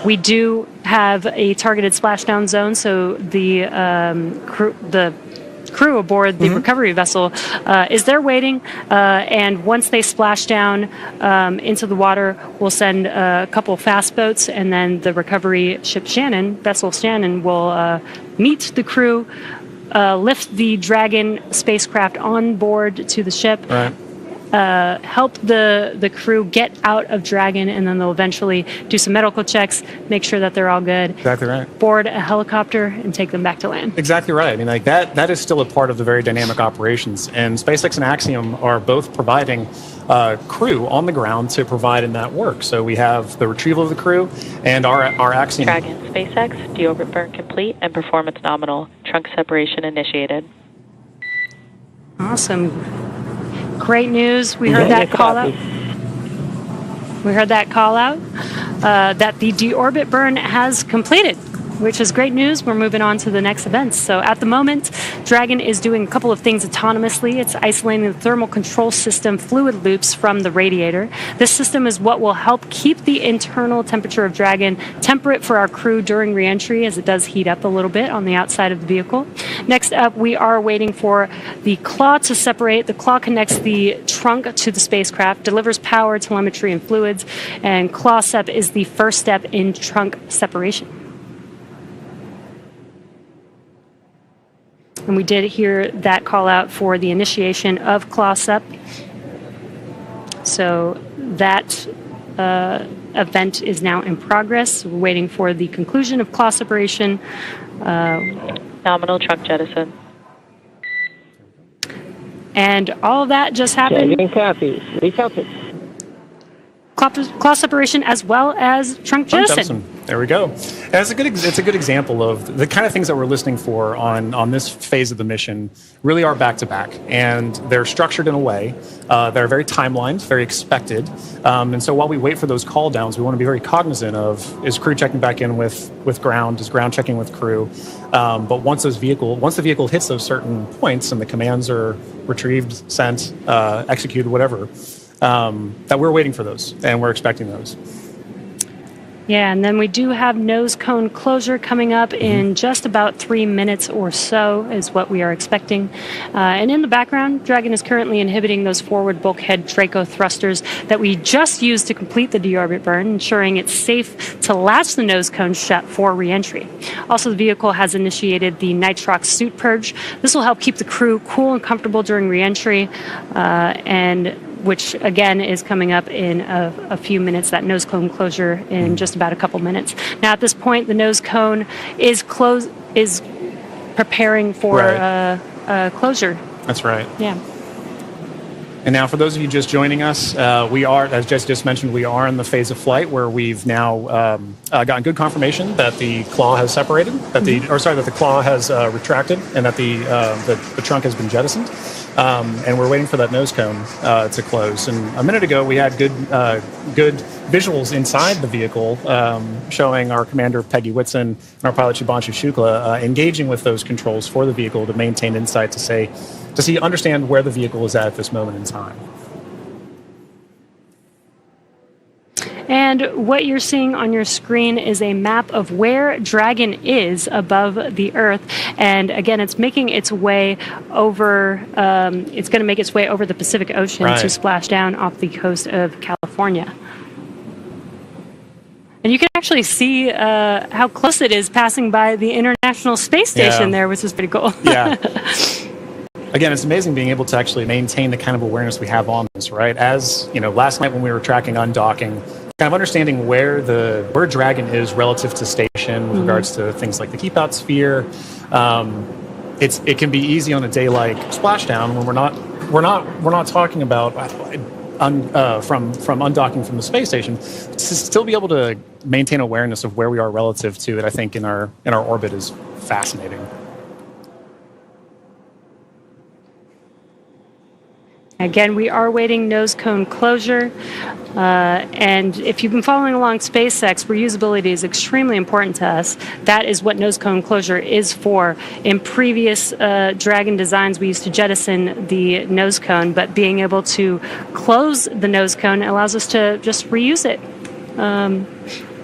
We do have a targeted splashdown zone, so the crew aboard the recovery vessel is there waiting, and once they splash down into the water, we'll send a couple fast boats, and then the recovery ship vessel Shannon will meet the crew, lift the Dragon spacecraft on board to the ship, help the crew get out of Dragon, and then they'll eventually do some medical checks, make sure that they're all good. Exactly right. Board a helicopter and take them back to land. Exactly right. I mean, like that is still a part of the very dynamic operations, and SpaceX and Axiom are both providing crew on the ground to provide in that work. So we have the retrieval of the crew and our Axiom. Dragon, SpaceX, deorbit burn complete and performance nominal. Trunk separation initiated. Awesome. Great news. We heard that call out. We heard that call out that the deorbit burn has completed, which is great news. We're moving on to the next events. So at the moment, Dragon is doing a couple of things autonomously. It's isolating the thermal control system fluid loops from the radiator. This system is what will help keep the internal temperature of Dragon temperate for our crew during reentry, as it does heat up a little bit on the outside of the vehicle. Next up, we are waiting for the claw to separate. The claw connects the trunk to the spacecraft, delivers power, telemetry, and fluids, and claw sep is the first step in trunk separation. And we did hear that call out for the initiation of claw sep. So that event is now in progress. We're waiting for the conclusion of claw separation. Nominal trunk jettison. And all of that just happened. Dragon copy. Refocus. claw separation as well as trunk jettison. There we go. And it's a good example of the kind of things that we're listening for on this phase of the mission. Really are back to back, and they're structured in a way that are very timelined, very expected. And so while we wait for those call downs, we want to be very cognizant of, is crew checking back in with ground, is ground checking with crew. But once the vehicle hits those certain points and the commands are retrieved, sent, executed, whatever, that we're waiting for those and we're expecting those. Yeah, and then we do have nose cone closure coming up in just about 3 minutes or so is what we are expecting. And in the background, Dragon is currently inhibiting those forward bulkhead Draco thrusters that we just used to complete the deorbit burn, ensuring it's safe to latch the nose cone shut for reentry. Also, the vehicle has initiated the nitrox suit purge. This will help keep the crew cool and comfortable during reentry, and which again is coming up in a few minutes, that nose cone closure in just about a couple minutes. Now at this point, the nose cone is preparing for closure. That's right. Yeah. And now for those of you just joining us, we are, as Jess just mentioned, we are in the phase of flight where we've now gotten good confirmation that the claw has separated, that the claw has retracted, and that the trunk has been jettisoned. And we're waiting for that nose cone to close. And a minute ago, we had good visuals inside the vehicle showing our commander, Peggy Whitson, and our pilot, Shubhanshu Shukla, engaging with those controls for the vehicle to maintain insight to understand where the vehicle is at this moment in time. And what you're seeing on your screen is a map of where Dragon is above the Earth. And again, it's making its way over, it's going to make its way over the Pacific Ocean to splash down off the coast of California. And you can actually see how close it is passing by the International Space Station there, which is pretty cool. Yeah. Again, it's amazing being able to actually maintain the kind of awareness we have on this, right? As, you know, last night when we were tracking undocking, kind of understanding where Dragon is relative to station with regards to things like the keep out sphere. It can be easy on a day like Splashdown when we're not talking about from undocking from the space station, to still be able to maintain awareness of where we are relative to it. I think in our orbit is fascinating. Again, we are waiting nose cone closure. And if you've been following along SpaceX, reusability is extremely important to us. That is what nose cone closure is for. In previous Dragon designs, we used to jettison the nose cone, but being able to close the nose cone allows us to just reuse it.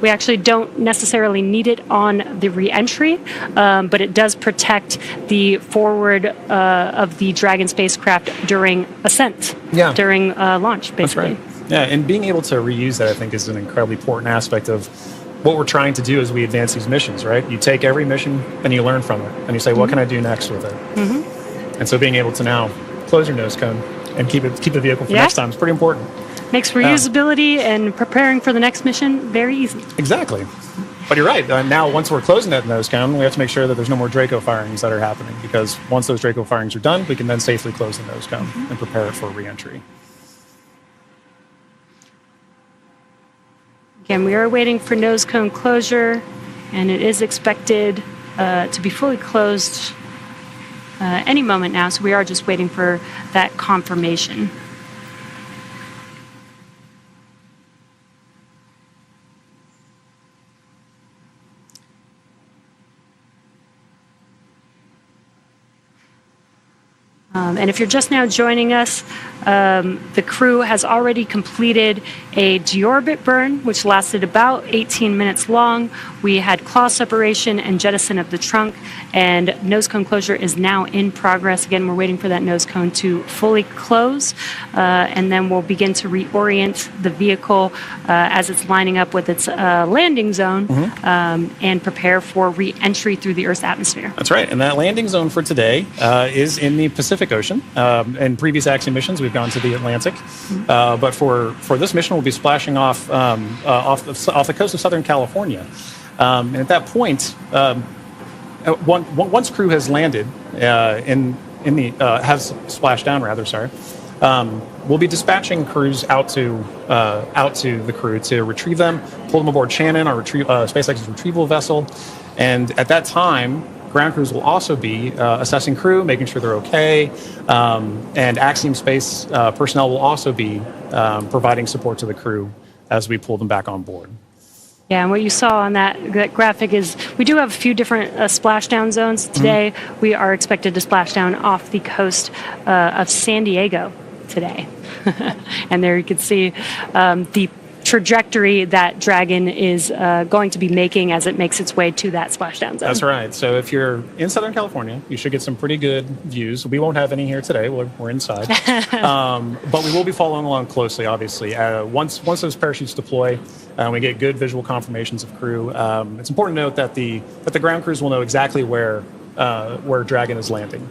We actually don't necessarily need it on the reentry, but it does protect the forward of the Dragon spacecraft during ascent, during launch, basically. That's right. Yeah, and being able to reuse that, I think, is an incredibly important aspect of what we're trying to do as we advance these missions, right? You take every mission and you learn from it, and you say, what can I do next with it? And so being able to now close your nose cone and keep the vehicle for next time is pretty important. Makes reusability and preparing for the next mission very easy. Exactly. But you're right. Now, once we're closing that nose cone, we have to make sure that there's no more Draco firings that are happening, because once those Draco firings are done, we can then safely close the nose cone and prepare it for reentry. Again, we are waiting for nose cone closure, and it is expected to be fully closed any moment now, so we are just waiting for that confirmation. And if you're just now joining us, the crew has already completed a deorbit burn, which lasted about 18 minutes long. We had claw separation and jettison of the trunk, and nose cone closure is now in progress. Again, we're waiting for that nose cone to fully close, and then we'll begin to reorient the vehicle as it's lining up with its landing zone and prepare for re-entry through the Earth's atmosphere. That's right, and that landing zone for today is in the Pacific Ocean. In previous Axiom missions, we've gone to the Atlantic, but for this mission, we'll be splashing off the coast of Southern California. And at that point, once crew has landed has splashed down, rather, sorry, We'll be dispatching crews out to the crew to retrieve them, pull them aboard Shannon, our SpaceX's retrieval vessel, and at that time, ground crews will also be assessing crew, making sure they're okay, and Axiom Space personnel will also be providing support to the crew as we pull them back on board. Yeah, and what you saw on that graphic is we do have a few different splashdown zones. Today, we are expected to splash down off the coast of San Diego today. And there you can see the trajectory that Dragon is going to be making as it makes its way to that splashdown zone. That's right. So if you're in Southern California, you should get some pretty good views. We won't have any here today. We're inside. But we will be following along closely, obviously. Once those parachutes deploy, we get good visual confirmations of crew. It's important to note that the ground crews will know exactly where Dragon is landing.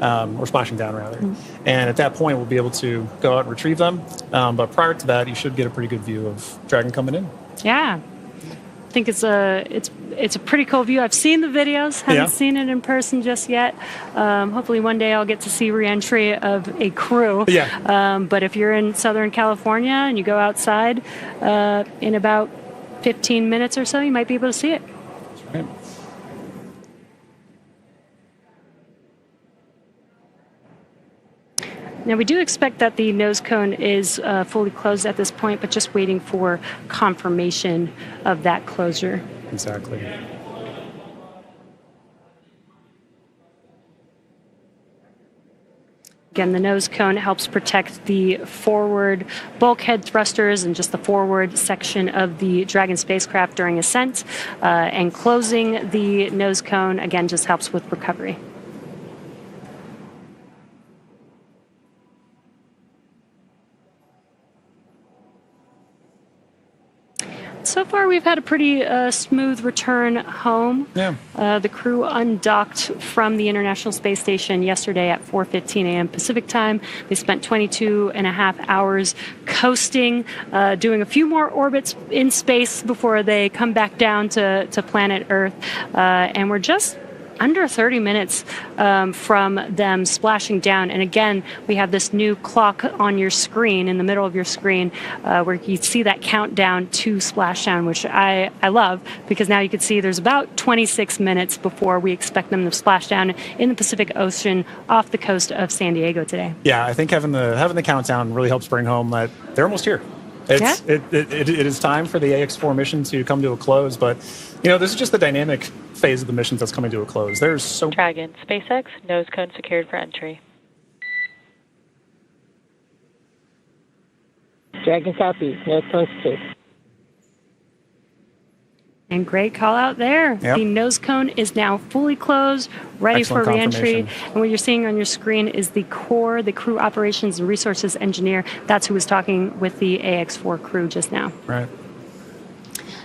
Or splashing down, rather. And at that point, we'll be able to go out and retrieve them. But prior to that, you should get a pretty good view of Dragon coming in. Yeah. I think it's a pretty cool view. I've seen the videos, haven't seen it in person just yet. Hopefully one day I'll get to see reentry of a crew. Yeah. But if you're in Southern California and you go outside in about 15 minutes or so, you might be able to see it. That's right. Now, we do expect that the nose cone is fully closed at this point, but just waiting for confirmation of that closure. Exactly. Again, the nose cone helps protect the forward bulkhead thrusters and just the forward section of the Dragon spacecraft during ascent. And closing the nose cone, again, just helps with recovery. So far, we've had a pretty smooth return home. Yeah. The crew undocked from the International Space Station yesterday at 4:15 a.m. Pacific time. They spent 22 and a half hours coasting, doing a few more orbits in space before they come back down to planet Earth. And we're just under 30 minutes from them splashing down. And again, we have this new clock on your screen, in the middle of your screen, where you see that countdown to splashdown, which I love, because now you can see there's about 26 minutes before we expect them to splash down in the Pacific Ocean off the coast of San Diego today. Yeah, I think having the countdown really helps bring home that they're almost here. It is time for the AX4 mission to come to a close, but this is just the dynamic phase of the missions that's coming to a close. There's so Dragon, SpaceX, nose cone secured for entry. Dragon copy. Nose cone secured. And great call out there. Yep. The nose cone is now fully closed, ready Excellent for reentry. confirmation. And what you're seeing on your screen is the crew operations and resources engineer. That's who was talking with the AX4 crew just now. right.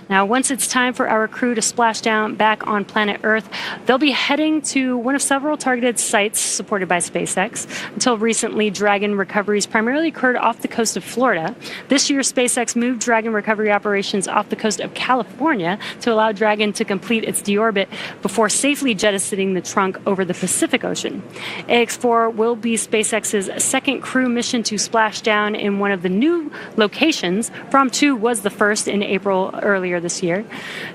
Now, once it's time for our crew to splash down back on planet Earth, they'll be heading to one of several targeted sites supported by SpaceX. Until recently, Dragon recoveries primarily occurred off the coast of Florida. This year, SpaceX moved Dragon recovery operations off the coast of California to allow Dragon to complete its deorbit before safely jettisoning the trunk over the Pacific Ocean. AX4 will be SpaceX's second crew mission to splash down in one of the new locations. From 2 was the first in April earlier this year.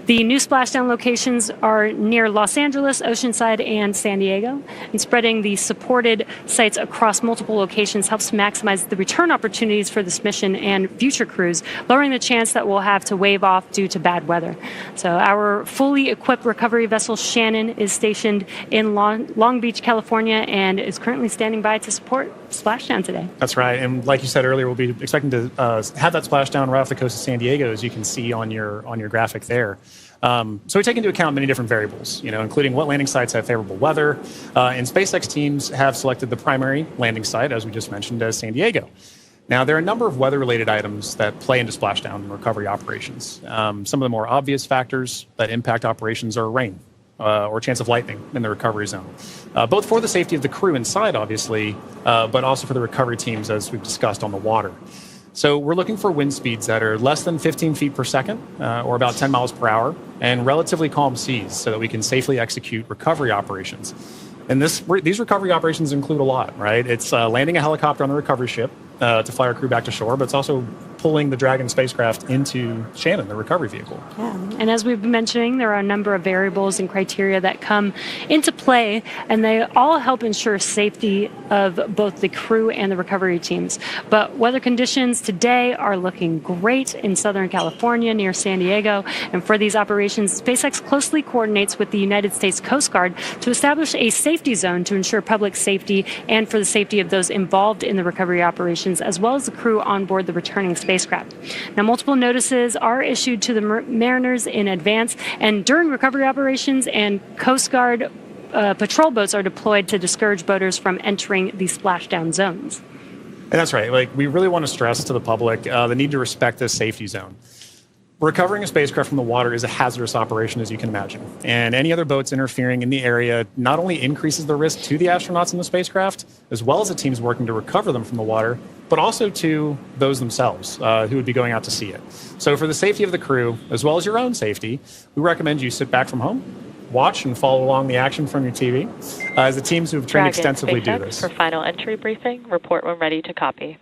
The new splashdown locations are near Los Angeles, Oceanside, and San Diego. And spreading the supported sites across multiple locations helps maximize the return opportunities for this mission and future crews, lowering the chance that we'll have to wave off due to bad weather. So our fully equipped recovery vessel Shannon is stationed in Long Beach, California, and is currently standing by to support splashdown today. That's right. And like you said earlier, we'll be expecting to have that splashdown right off the coast of San Diego, as you can see on your graphic there. So we take into account many different variables, including what landing sites have favorable weather. And SpaceX teams have selected the primary landing site, as we just mentioned, as San Diego. Now, there are a number of weather-related items that play into splashdown and recovery operations. Some of the more obvious factors that impact operations are rain or chance of lightning in the recovery zone, both for the safety of the crew inside, obviously, but also for the recovery teams, as we've discussed, on the water. So we're looking for wind speeds that are less than 15 feet per second, or about 10 miles per hour, and relatively calm seas so that we can safely execute recovery operations. And these recovery operations include a lot, right? It's landing a helicopter on the recovery ship to fly our crew back to shore, but it's also pulling the Dragon spacecraft into Shannon, the recovery vehicle. Yeah. And as we've been mentioning, there are a number of variables and criteria that come into play, and they all help ensure safety of both the crew and the recovery teams. But weather conditions today are looking great in Southern California near San Diego. And for these operations, SpaceX closely coordinates with the United States Coast Guard to establish a safety zone to ensure public safety and for the safety of those involved in the recovery operations, as well as the crew on board the returning spacecraft. Now, multiple notices are issued to the mariners in advance and during recovery operations, and Coast Guard patrol boats are deployed to discourage boaters from entering the splashdown zones. And that's right. Like, we really want to stress to the public the need to respect this safety zone. Recovering a spacecraft from the water is a hazardous operation, as you can imagine. And any other boats interfering in the area not only increases the risk to the astronauts in the spacecraft, as well as the teams working to recover them from the water, but also to those themselves who would be going out to see it. So for the safety of the crew, as well as your own safety, we recommend you sit back from home, watch and follow along the action from your TV, as the teams who have trained extensively do this. For final entry briefing, report when ready to copy.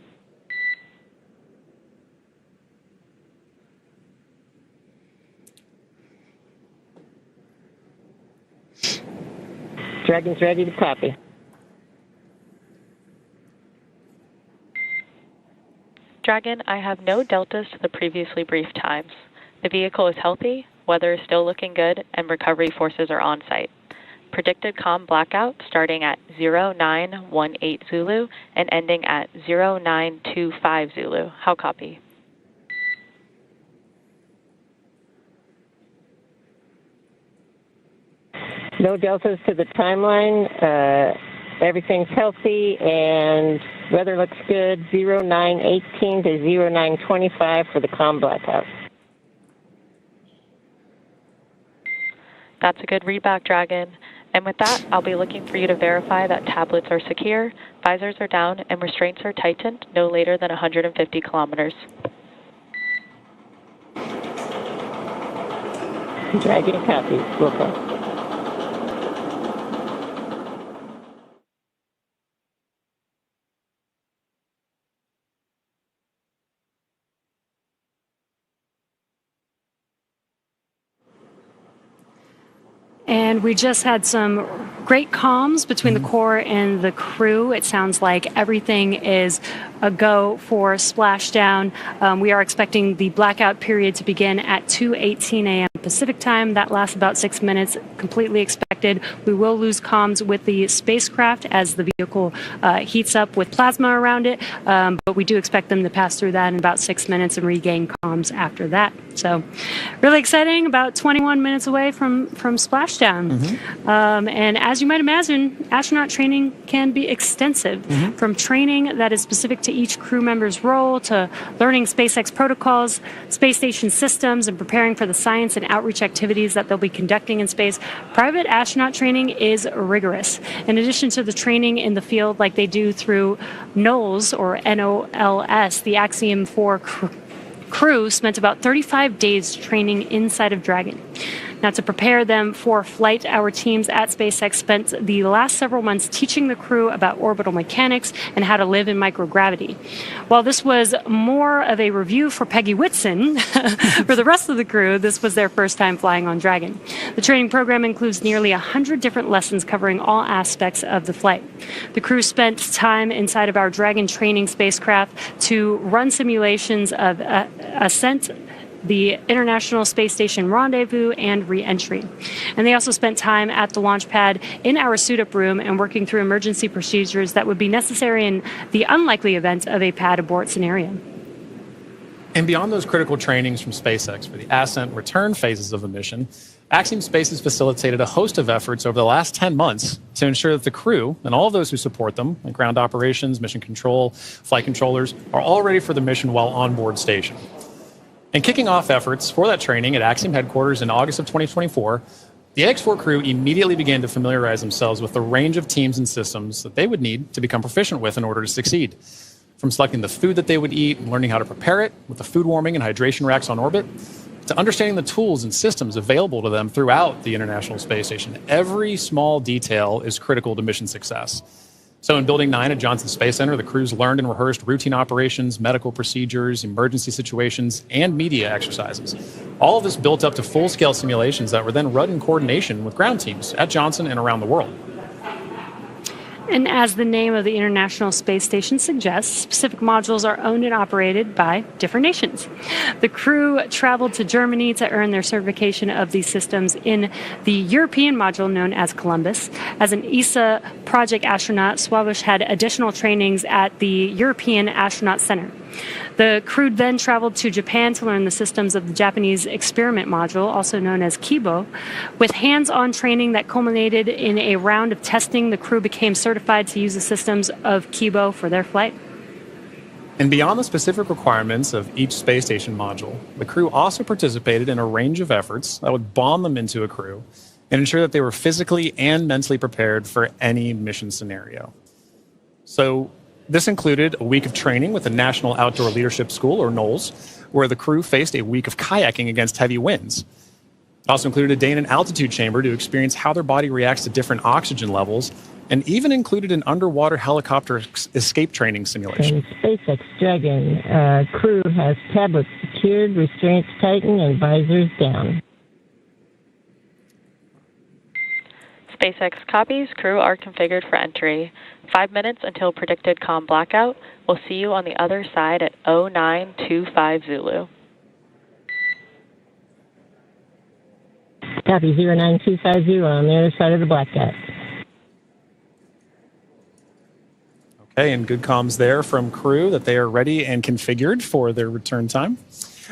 Dragon's ready to copy. Dragon, I have no deltas to the previously briefed times. The vehicle is healthy, weather is still looking good, and recovery forces are on site. Predicted comm blackout starting at 0918 Zulu and ending at 0925 Zulu. How copy? No deltas to the timeline. Everything's healthy and weather looks good. 0918 to 0925 for the comm blackout. That's a good readback, Dragon. And with that, I'll be looking for you to verify that tablets are secure, visors are down, and restraints are tightened no later than 150 kilometers. Dragon copy. Welcome. And we just had some great comms between the core and the crew. It sounds like everything is a go for Splashdown. We are expecting the blackout period to begin at 2:18 a.m. Pacific time. That lasts about 6 minutes, completely expected. We will lose comms with the spacecraft as the vehicle heats up with plasma around it, but we do expect them to pass through that in about 6 minutes and regain comms after that. So really exciting, about 21 minutes away from Splashdown. And as you might imagine, astronaut training can be extensive, from training that is specific to each crew member's role to learning SpaceX protocols, space station systems, and preparing for the science and outreach activities that they'll be conducting in space. Private astronaut training is rigorous. In addition to the training in the field like they do through NOLS, or NOLS, the Axiom 4 crew spent about 35 days training inside of Dragon. Now, to prepare them for flight, our teams at SpaceX spent the last several months teaching the crew about orbital mechanics and how to live in microgravity. While this was more of a review for Peggy Whitson, for the rest of the crew, this was their first time flying on Dragon. The training program includes nearly 100 different lessons covering all aspects of the flight. The crew spent time inside of our Dragon training spacecraft to run simulations of ascent, the International Space Station rendezvous, and reentry. And they also spent time at the launch pad in our suit-up room and working through emergency procedures that would be necessary in the unlikely event of a pad abort scenario. And beyond those critical trainings from SpaceX for the ascent and return phases of the mission, Axiom Space has facilitated a host of efforts over the last 10 months to ensure that the crew and all of those who support them, like ground operations, mission control, flight controllers, are all ready for the mission while on board station. And kicking off efforts for that training at Axiom headquarters in August of 2024, the AX4 crew immediately began to familiarize themselves with the range of teams and systems that they would need to become proficient with in order to succeed. From selecting the food that they would eat and learning how to prepare it with the food warming and hydration racks on orbit, to understanding the tools and systems available to them throughout the International Space Station. Every small detail is critical to mission success. So in Building 9 at Johnson Space Center, the crews learned and rehearsed routine operations, medical procedures, emergency situations, and media exercises. All of this built up to full-scale simulations that were then run in coordination with ground teams at Johnson and around the world. And as the name of the International Space Station suggests, specific modules are owned and operated by different nations. The crew traveled to Germany to earn their certification of these systems in the European module known as Columbus. As an ESA project astronaut, Swabish had additional trainings at the European Astronaut Center. The crew then traveled to Japan to learn the systems of the Japanese experiment module, also known as Kibo. With hands-on training that culminated in a round of testing, the crew became certified to use the systems of Kibo for their flight. And beyond the specific requirements of each space station module, the crew also participated in a range of efforts that would bond them into a crew and ensure that they were physically and mentally prepared for any mission scenario. So this included a week of training with the National Outdoor Leadership School, or NOLS, where the crew faced a week of kayaking against heavy winds. It also included a day in an altitude chamber to experience how their body reacts to different oxygen levels, and even included an underwater helicopter escape training simulation. SpaceX Dragon crew has tablets secured, restraints tightened, and visors down. SpaceX copies. Crew are configured for entry. 5 minutes until predicted comm blackout. We'll see you on the other side at 0925 Zulu. Copy 09250 on the other side of the blackout. Okay, and good comms there from crew that they are ready and configured for their return time.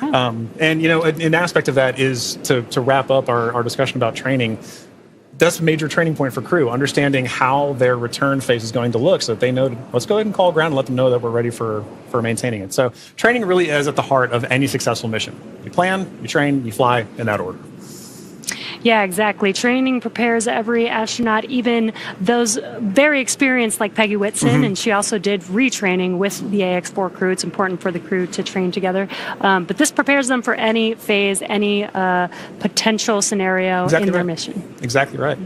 And, you know, an aspect of that is to wrap up our discussion about training. That's a major training point for crew, understanding how their return phase is going to look so that they know, let's go ahead and call ground and let them know that we're ready for maintaining it. So training really is at the heart of any successful mission. You plan, you train, you fly in that order. Yeah, exactly. Training prepares every astronaut, even those very experienced like Peggy Whitson, and she also did retraining with the AX-4 crew. It's important for the crew to train together. But this prepares them for any phase, any potential scenario in their mission. Exactly right.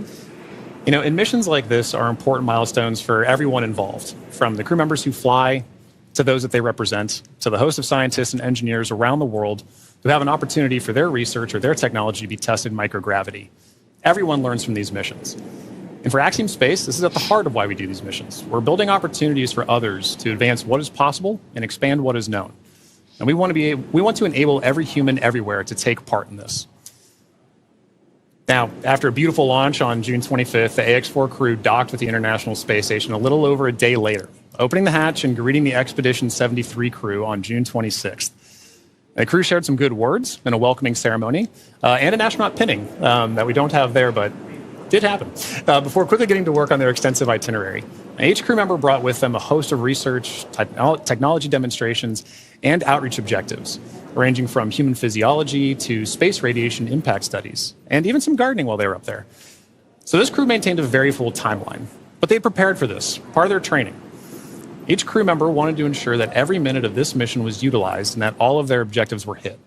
You know, and missions like this are important milestones for everyone involved, from the crew members who fly to those that they represent, to the host of scientists and engineers around the world who have an opportunity for their research or their technology to be tested in microgravity. Everyone learns from these missions. And for Axiom Space, this is at the heart of why we do these missions. We're building opportunities for others to advance what is possible and expand what is known. And we want to enable every human everywhere to take part in this. Now, after a beautiful launch on June 25th, the AX-4 crew docked with the International Space Station a little over a day later, opening the hatch and greeting the Expedition 73 crew on June 26th. The crew shared some good words in a welcoming ceremony and an astronaut pinning that we don't have there, but did happen, before quickly getting to work on their extensive itinerary. Now, each crew member brought with them a host of research, technology demonstrations, and outreach objectives, ranging from human physiology to space radiation impact studies, and even some gardening while they were up there. So this crew maintained a very full timeline, but they prepared for this, part of their training. Each crew member wanted to ensure that every minute of this mission was utilized and that all of their objectives were hit.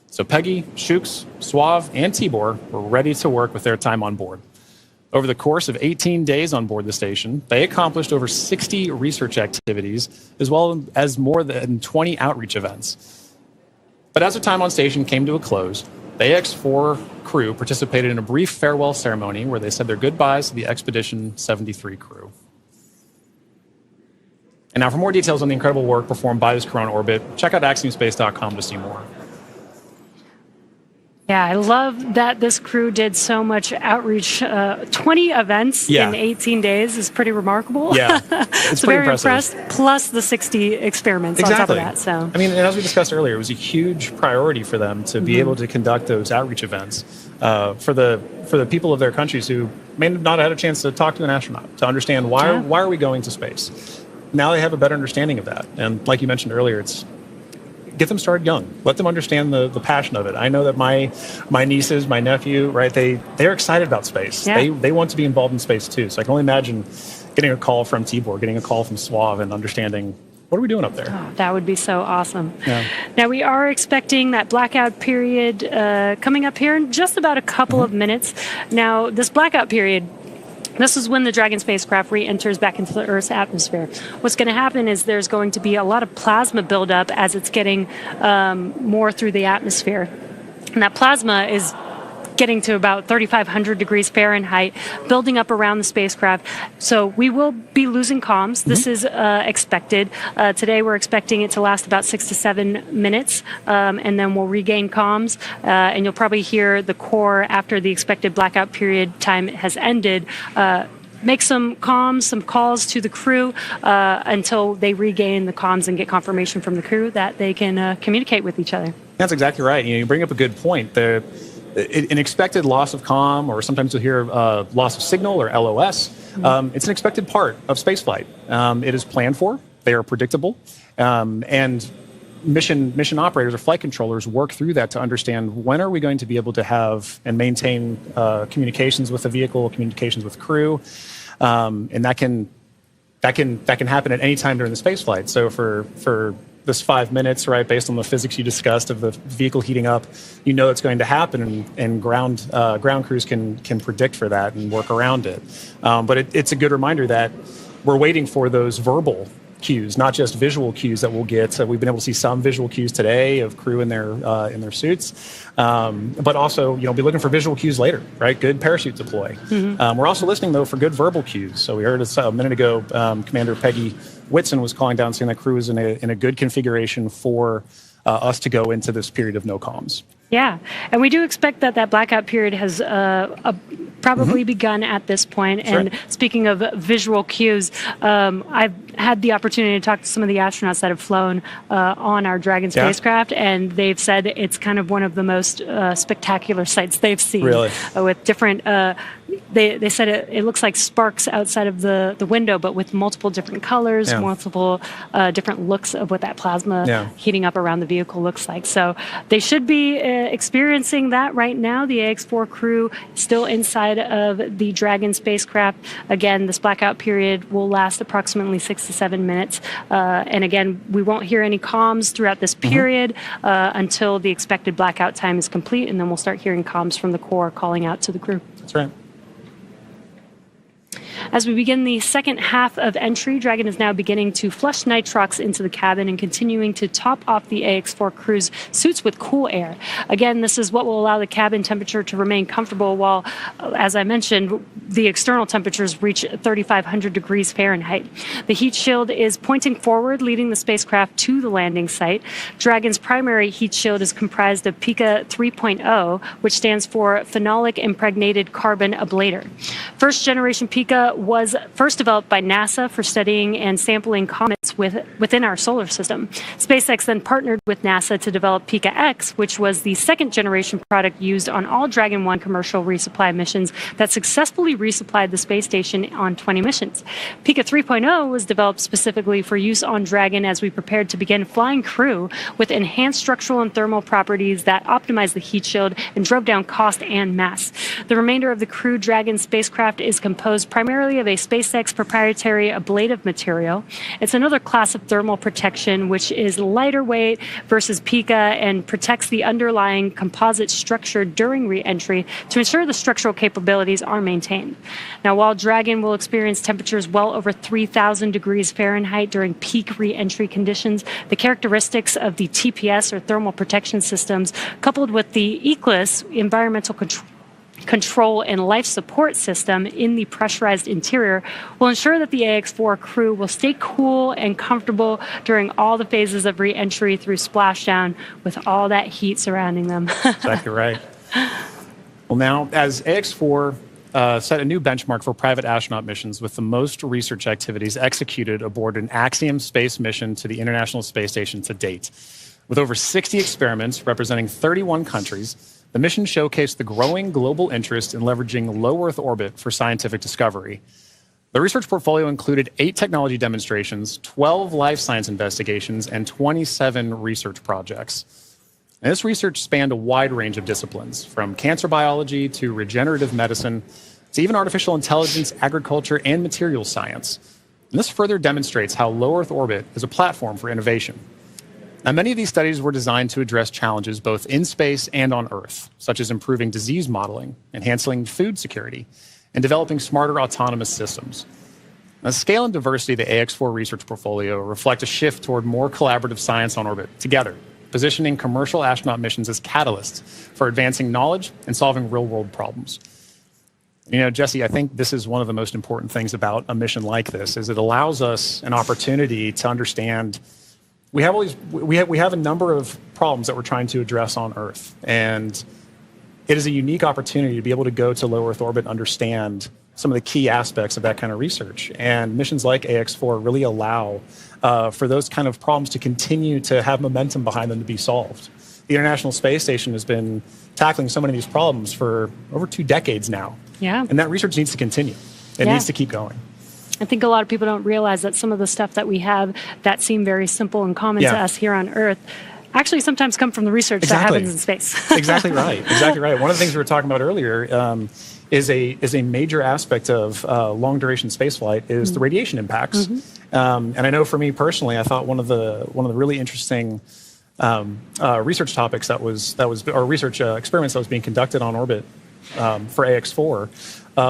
So Peggy, Shooks, Suave, and Tibor were ready to work with their time on board. Over the course of 18 days on board the station, they accomplished over 60 research activities, as well as more than 20 outreach events. But as their time on station came to a close, the AX-4 crew participated in a brief farewell ceremony where they said their goodbyes to the Expedition 73 crew. And now for more details on the incredible work performed by this crew on orbit, check out axiomspace.com to see more. Yeah, I love that this crew did so much outreach. 20 events in 18 days is pretty remarkable. Yeah, it's so pretty very impressive. impressed, plus the 60 experiments on top of that. So I mean, and as we discussed earlier, it was a huge priority for them to be able to conduct those outreach events for the people of their countries who may not have had a chance to talk to an astronaut, to understand why are we going to space. Now they have a better understanding of that. And like you mentioned earlier, it's get them started young. Let them understand the passion of it. I know that my nieces, my nephew, right, they're excited about space. Yeah. They want to be involved in space too. So I can only imagine getting a call from Tibor, getting a call from Suave, and understanding What are we doing up there? Oh, that would be so awesome. Yeah. Now, we are expecting that blackout period coming up here in just about a couple of minutes. Now, this blackout period, this is when the Dragon spacecraft re-enters back into the Earth's atmosphere. What's going to happen is there's going to be a lot of plasma buildup as it's getting more through the atmosphere. And that plasma is getting to about 3,500 degrees Fahrenheit, building up around the spacecraft. So we will be losing comms. This is expected. Today we're expecting it to last about 6 to 7 minutes, and then we'll regain comms. And you'll probably hear the core after the expected blackout period time has ended. Make some comms, some calls to the crew until they regain the comms and get confirmation from the crew that they can communicate with each other. That's exactly right. You bring up a good point. An expected loss of comm, or sometimes you'll hear loss of signal, or LOS. It's an expected part of spaceflight. It is planned for. They are predictable, and mission operators or flight controllers work through that to understand when are we going to be able to have and maintain communications with the vehicle, communications with crew, and that can happen at any time during the spaceflight. So for this 5 minutes, right, based on the physics you discussed of the vehicle heating up, it's going to happen, and ground crews can predict for that and work around it. But it's a good reminder that we're waiting for those verbal cues, not just visual cues that we'll get. So we've been able to see some visual cues today of crew in their suits, but also be looking for visual cues later, right? Good parachute deploy. We're also listening though for good verbal cues. So we heard a minute ago, Commander Peggy Whitson was calling down saying that crew is in a good configuration for us to go into this period of no comms. Yeah, and we do expect that blackout period has probably begun at this point. Sure. And speaking of visual cues, I've had the opportunity to talk to some of the astronauts that have flown on our Dragon spacecraft, and they've said it's kind of one of the most spectacular sights they've seen. Really? With different, they said it looks like sparks outside of the window, but with multiple different colors, multiple different looks of what that plasma heating up around the vehicle looks like. So they should be experiencing that right now. The AX-4 crew still inside of the Dragon spacecraft. Again, this blackout period will last approximately 6 to 7 minutes. And again, we won't hear any comms throughout this period until the expected blackout time is complete, and then we'll start hearing comms from the core calling out to the crew. That's right. As we begin the second half of entry, Dragon is now beginning to flush nitrox into the cabin and continuing to top off the AX-4 crew's suits with cool air. Again, this is what will allow the cabin temperature to remain comfortable while, as I mentioned, the external temperatures reach 3,500 degrees Fahrenheit. The heat shield is pointing forward, leading the spacecraft to the landing site. Dragon's primary heat shield is comprised of PICA 3.0, which stands for Phenolic Impregnated Carbon Ablator. First generation PICA was first developed by NASA for studying and sampling comets within our solar system. SpaceX then partnered with NASA to develop PICA X, which was the second generation product used on all Dragon 1 commercial resupply missions that successfully resupplied the space station on 20 missions. PICA 3.0 was developed specifically for use on Dragon as we prepared to begin flying crew with enhanced structural and thermal properties that optimized the heat shield and drove down cost and mass. The remainder of the Crew Dragon spacecraft is composed primarily of a SpaceX proprietary ablative material. It's another class of thermal protection which is lighter weight versus PICA and protects the underlying composite structure during re-entry to ensure the structural capabilities are maintained. Now, while Dragon will experience temperatures well over 3,000 degrees Fahrenheit during peak re-entry conditions, the characteristics of the TPS or thermal protection systems, coupled with the ECLIS environmental control and life support system in the pressurized interior will ensure that the AX-4 crew will stay cool and comfortable during all the phases of re-entry through splashdown with all that heat surrounding them. Exactly right. Well, now, as AX-4 set a new benchmark for private astronaut missions with the most research activities executed aboard an Axiom space mission to the International Space Station to date. With over 60 experiments representing 31 countries, the mission showcased the growing global interest in leveraging low Earth orbit for scientific discovery. The research portfolio included 8 technology demonstrations, 12 life science investigations, and 27 research projects. And this research spanned a wide range of disciplines, from cancer biology to regenerative medicine to even artificial intelligence, agriculture, and materials science. And this further demonstrates how low Earth orbit is a platform for innovation. Now, many of these studies were designed to address challenges both in space and on Earth, such as improving disease modeling, enhancing food security, and developing smarter autonomous systems. The scale and diversity of the AX4 research portfolio reflect a shift toward more collaborative science on orbit together, positioning commercial astronaut missions as catalysts for advancing knowledge and solving real-world problems. You know, Jesse, I think this is one of the most important things about a mission like this, is it allows us an opportunity to understand we have a number of problems that we're trying to address on Earth, and it is a unique opportunity to be able to go to low Earth orbit and understand some of the key aspects of that kind of research. And missions like AX4 really allow for those kind of problems to continue to have momentum behind them to be solved. The International Space Station has been tackling so many of these problems for over 2 decades now. Yeah. And that research needs to continue. It needs to keep going. I think a lot of people don't realize that some of the stuff that we have that seem very simple and common to us here on Earth actually sometimes come from the research that happens in space. Exactly right. Exactly right. One of the things we were talking about earlier is a major aspect of long duration spaceflight is the radiation impacts. And I know for me personally, I thought one of the really interesting research topics or research experiments that was being conducted on orbit for AX4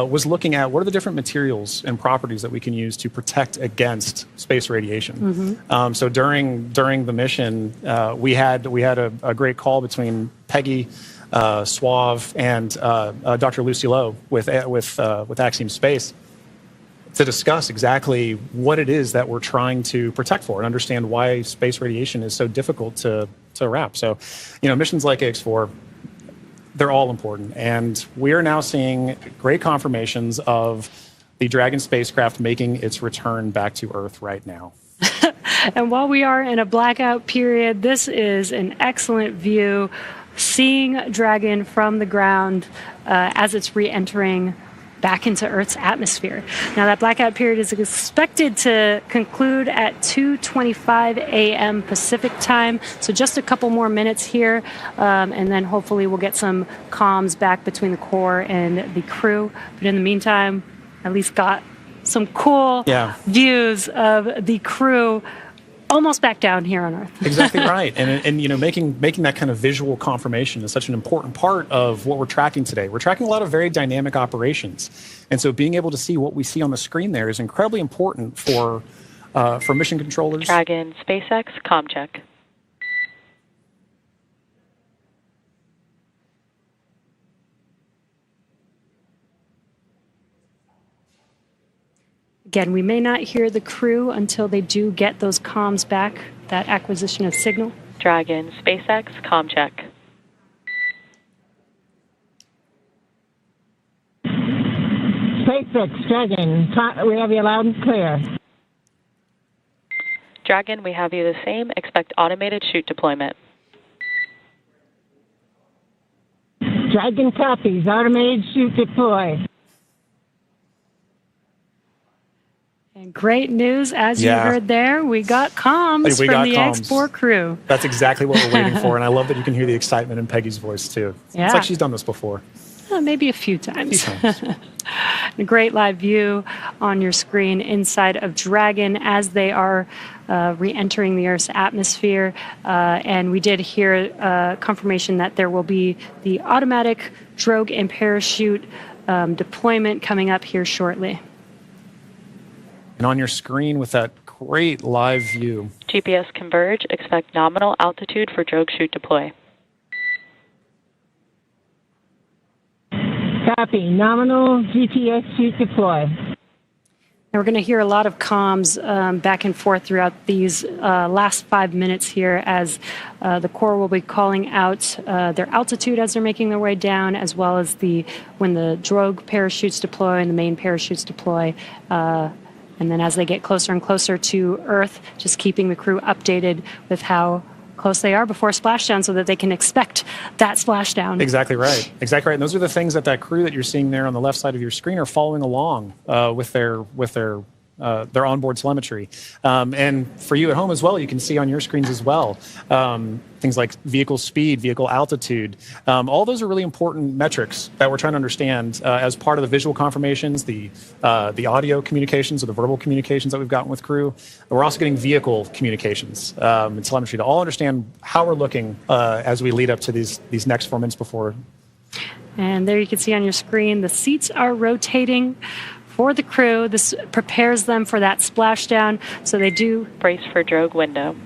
was looking at what are the different materials and properties that we can use to protect against space radiation. So during the mission, we had a great call between Peggy, Suave, and Dr. Lucy Lowe with Axiom Space to discuss exactly what it is that we're trying to protect for and understand why space radiation is so difficult to wrap. So, you know, missions like AX4, they're all important. And we are now seeing great confirmations of the Dragon spacecraft making its return back to Earth right now. And while we are in a blackout period, this is an excellent view, seeing Dragon from the ground as it's re-entering back into Earth's atmosphere. Now, that blackout period is expected to conclude at 2:25 a.m. Pacific time, so just a couple more minutes here, and then hopefully we'll get some comms back between the core and the crew. But in the meantime, at least got some cool views of the crew almost back down here on Earth. Exactly right. And you know, making that kind of visual confirmation is such an important part of what we're tracking today. We're tracking a lot of very dynamic operations. And so being able to see what we see on the screen there is incredibly important for mission controllers. Dragon, SpaceX, comm check. Again, we may not hear the crew until they do get those comms back, that acquisition of signal. Dragon, SpaceX, comm check. SpaceX Dragon, we have you loud and clear. Dragon, we have you the same. Expect automated chute deployment. Dragon copies, automated chute deploy. And great news, as you heard there, we got comms from the X4 crew. That's exactly what we're waiting for, and I love that you can hear the excitement in Peggy's voice, too. Yeah. It's like she's done this before. Maybe a few times. A great live view on your screen inside of Dragon as they are re-entering the Earth's atmosphere. And we did hear confirmation that there will be the automatic drogue and parachute deployment coming up here shortly. And on your screen with that great live view. GPS converge. Expect nominal altitude for drogue chute deploy. Copy. Nominal GPS chute deploy. Now we're going to hear a lot of comms back and forth throughout these last 5 minutes here as the Corps will be calling out their altitude as they're making their way down, as well as when the drogue parachutes deploy and the main parachutes deploy. And then as they get closer and closer to Earth, just keeping the crew updated with how close they are before splashdown so that they can expect that splashdown. Exactly right. Exactly right. And those are the things that crew that you're seeing there on the left side of your screen are following along with their their onboard telemetry. And for you at home as well, you can see on your screens as well things like vehicle speed, vehicle altitude. All those are really important metrics that we're trying to understand as part of the visual confirmations, the audio communications or the verbal communications that we've gotten with crew. We're also getting vehicle communications and telemetry to all understand how we're looking as we lead up to these next 4 minutes before. And there you can see on your screen, the seats are rotating for the crew. This prepares them for that splashdown, so they do Brace for drogue window.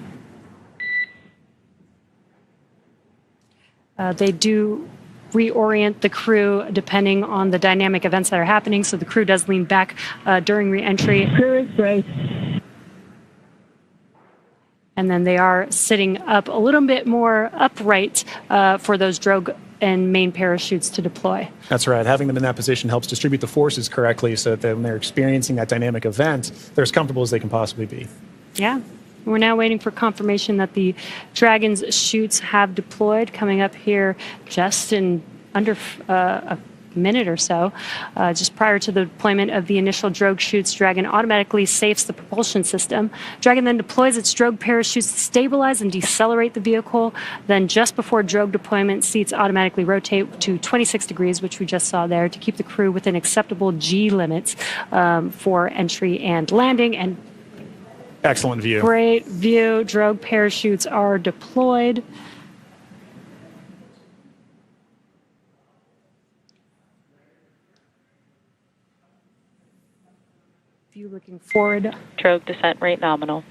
They do reorient the crew depending on the dynamic events that are happening. So the crew does lean back during reentry. Crew is braced. And then they are sitting up a little bit more upright for those drogue and main parachutes to deploy. That's right. Having them in that position helps distribute the forces correctly so that when they're experiencing that dynamic event, they're as comfortable as they can possibly be. Yeah. We're now waiting for confirmation that the Dragon's chutes have deployed, coming up here just in under a minute or so. Just prior to the deployment of the initial drogue chutes, Dragon automatically safes the propulsion system. Dragon then deploys its drogue parachutes to stabilize and decelerate the vehicle. Then just before drogue deployment, seats automatically rotate to 26 degrees, which we just saw there, to keep the crew within acceptable G limits for entry and landing. And excellent view. Great view. Drogue parachutes are deployed. View looking forward. Drogue descent rate nominal.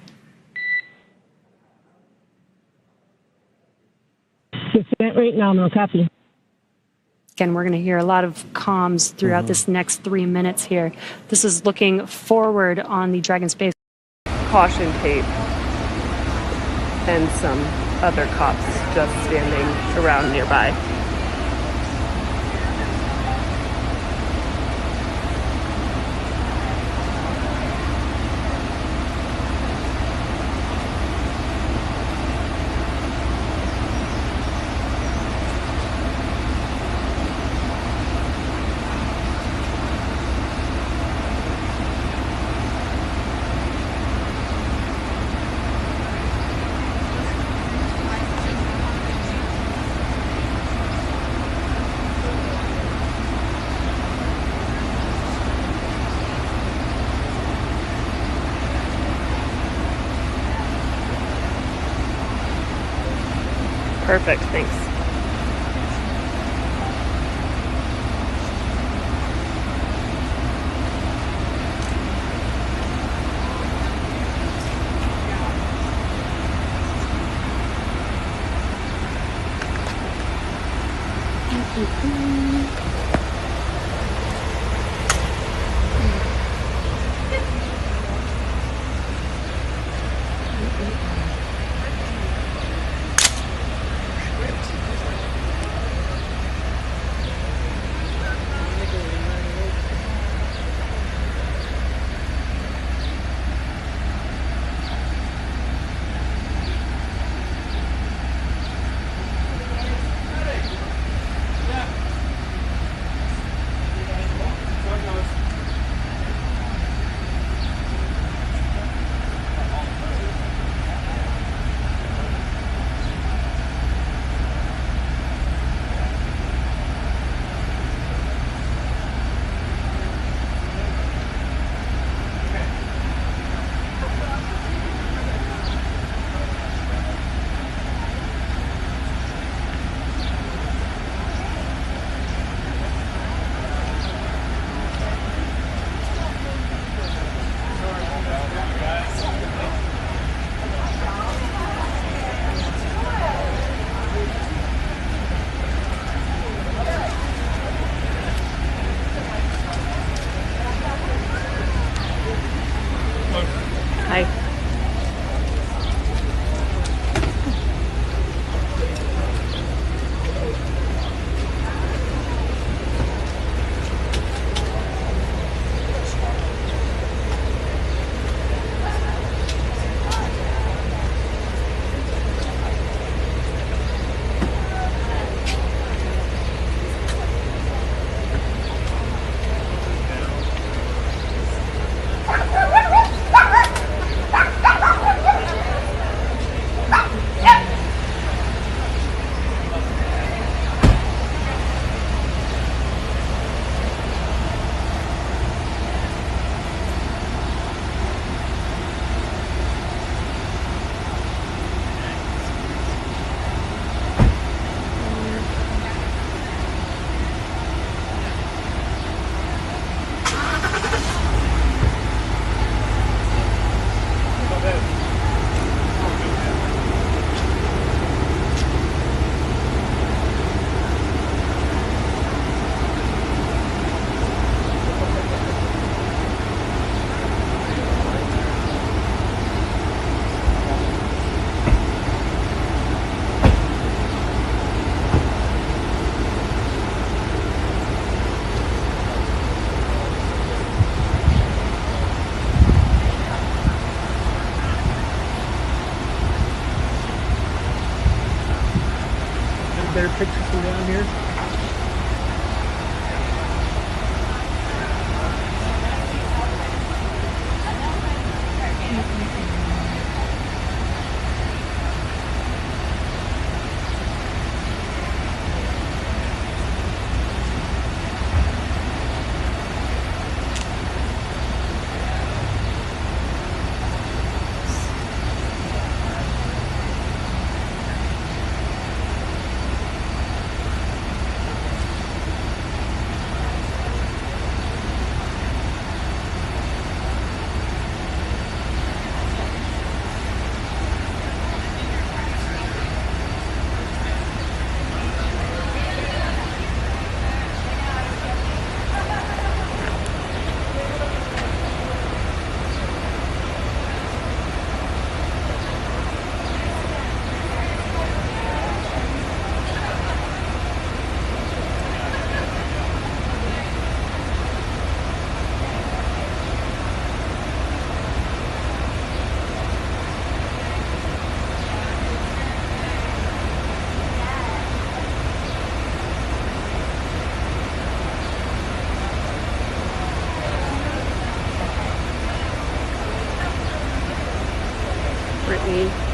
Descent rate nominal, copy. Again, we're going to hear a lot of comms throughout this next 3 minutes here. This is looking forward on the Dragon space. Caution tape and some other cops just standing around nearby. Perfect, thanks.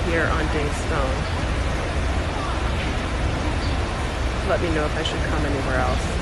here on Dave's phone. Let me know if I should come anywhere else.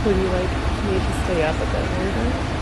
Would you like me to stay up a bit later?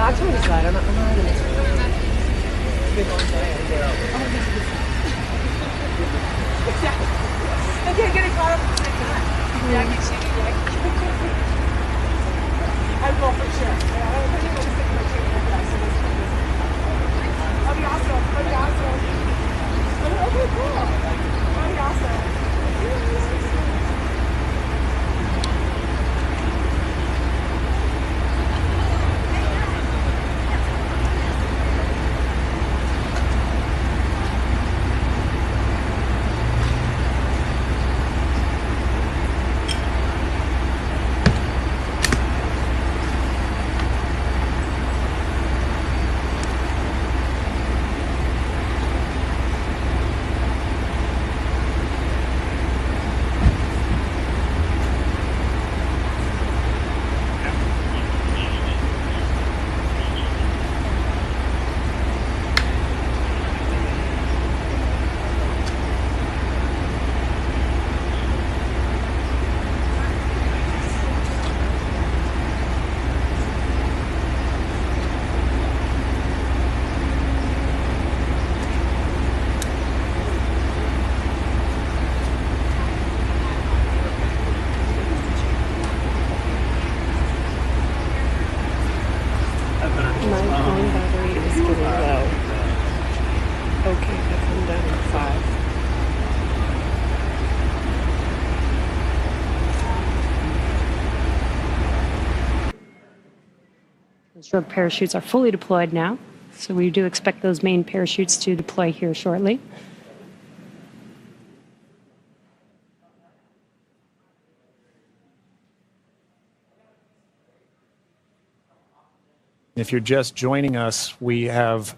I told you that. I'm not in this room. Big long day. I can't get it caught up at the same time. Yeah, I keep shaking. I will for sure. That'd be awesome. That'd be awesome. Okay, cool. That'd be awesome. My phone battery is getting low. Okay, I come down in 5. Ensure parachutes are fully deployed now. So we do expect those main parachutes to deploy here shortly. If you're just joining us, we have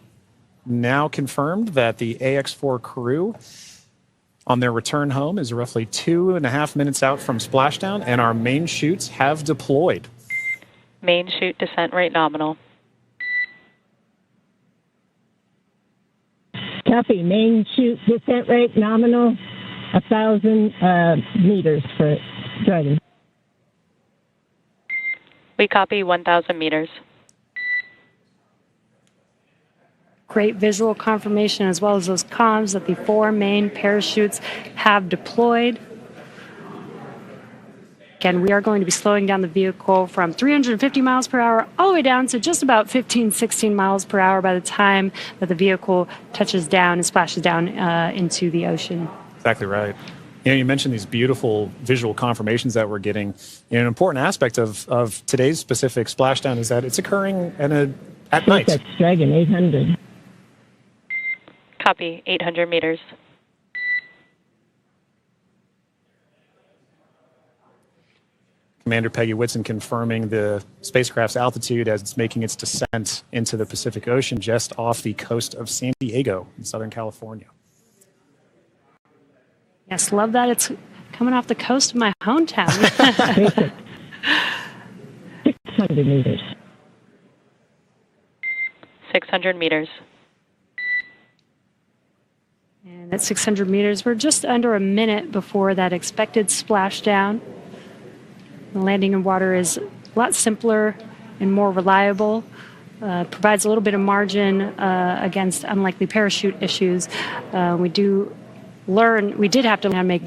now confirmed that the AX-4 crew on their return home is roughly 2.5 minutes out from splashdown, and our main chutes have deployed. Main chute descent rate nominal. Copy. Main chute descent rate nominal, 1,000 meters for Dragon. We copy 1,000 meters. Great visual confirmation as well as those comms that the 4 main parachutes have deployed. Again, we are going to be slowing down the vehicle from 350 miles per hour all the way down to just about 15, 16 miles per hour by the time that the vehicle touches down and splashes down into the ocean. Exactly right. You know, you mentioned these beautiful visual confirmations that we're getting. You know, an important aspect of today's specific splashdown is that it's occurring at night. SpaceX Dragon 800. Copy 800 meters. Commander Peggy Whitson confirming the spacecraft's altitude as it's making its descent into the Pacific Ocean just off the coast of San Diego in Southern California. Yes, love that. It's coming off the coast of my hometown. 600 meters. 600 meters. And at 600 meters, we're just under a minute before that expected splashdown. The landing in water is a lot simpler and more reliable. Provides a little bit of margin against unlikely parachute issues. We did have to make Dragon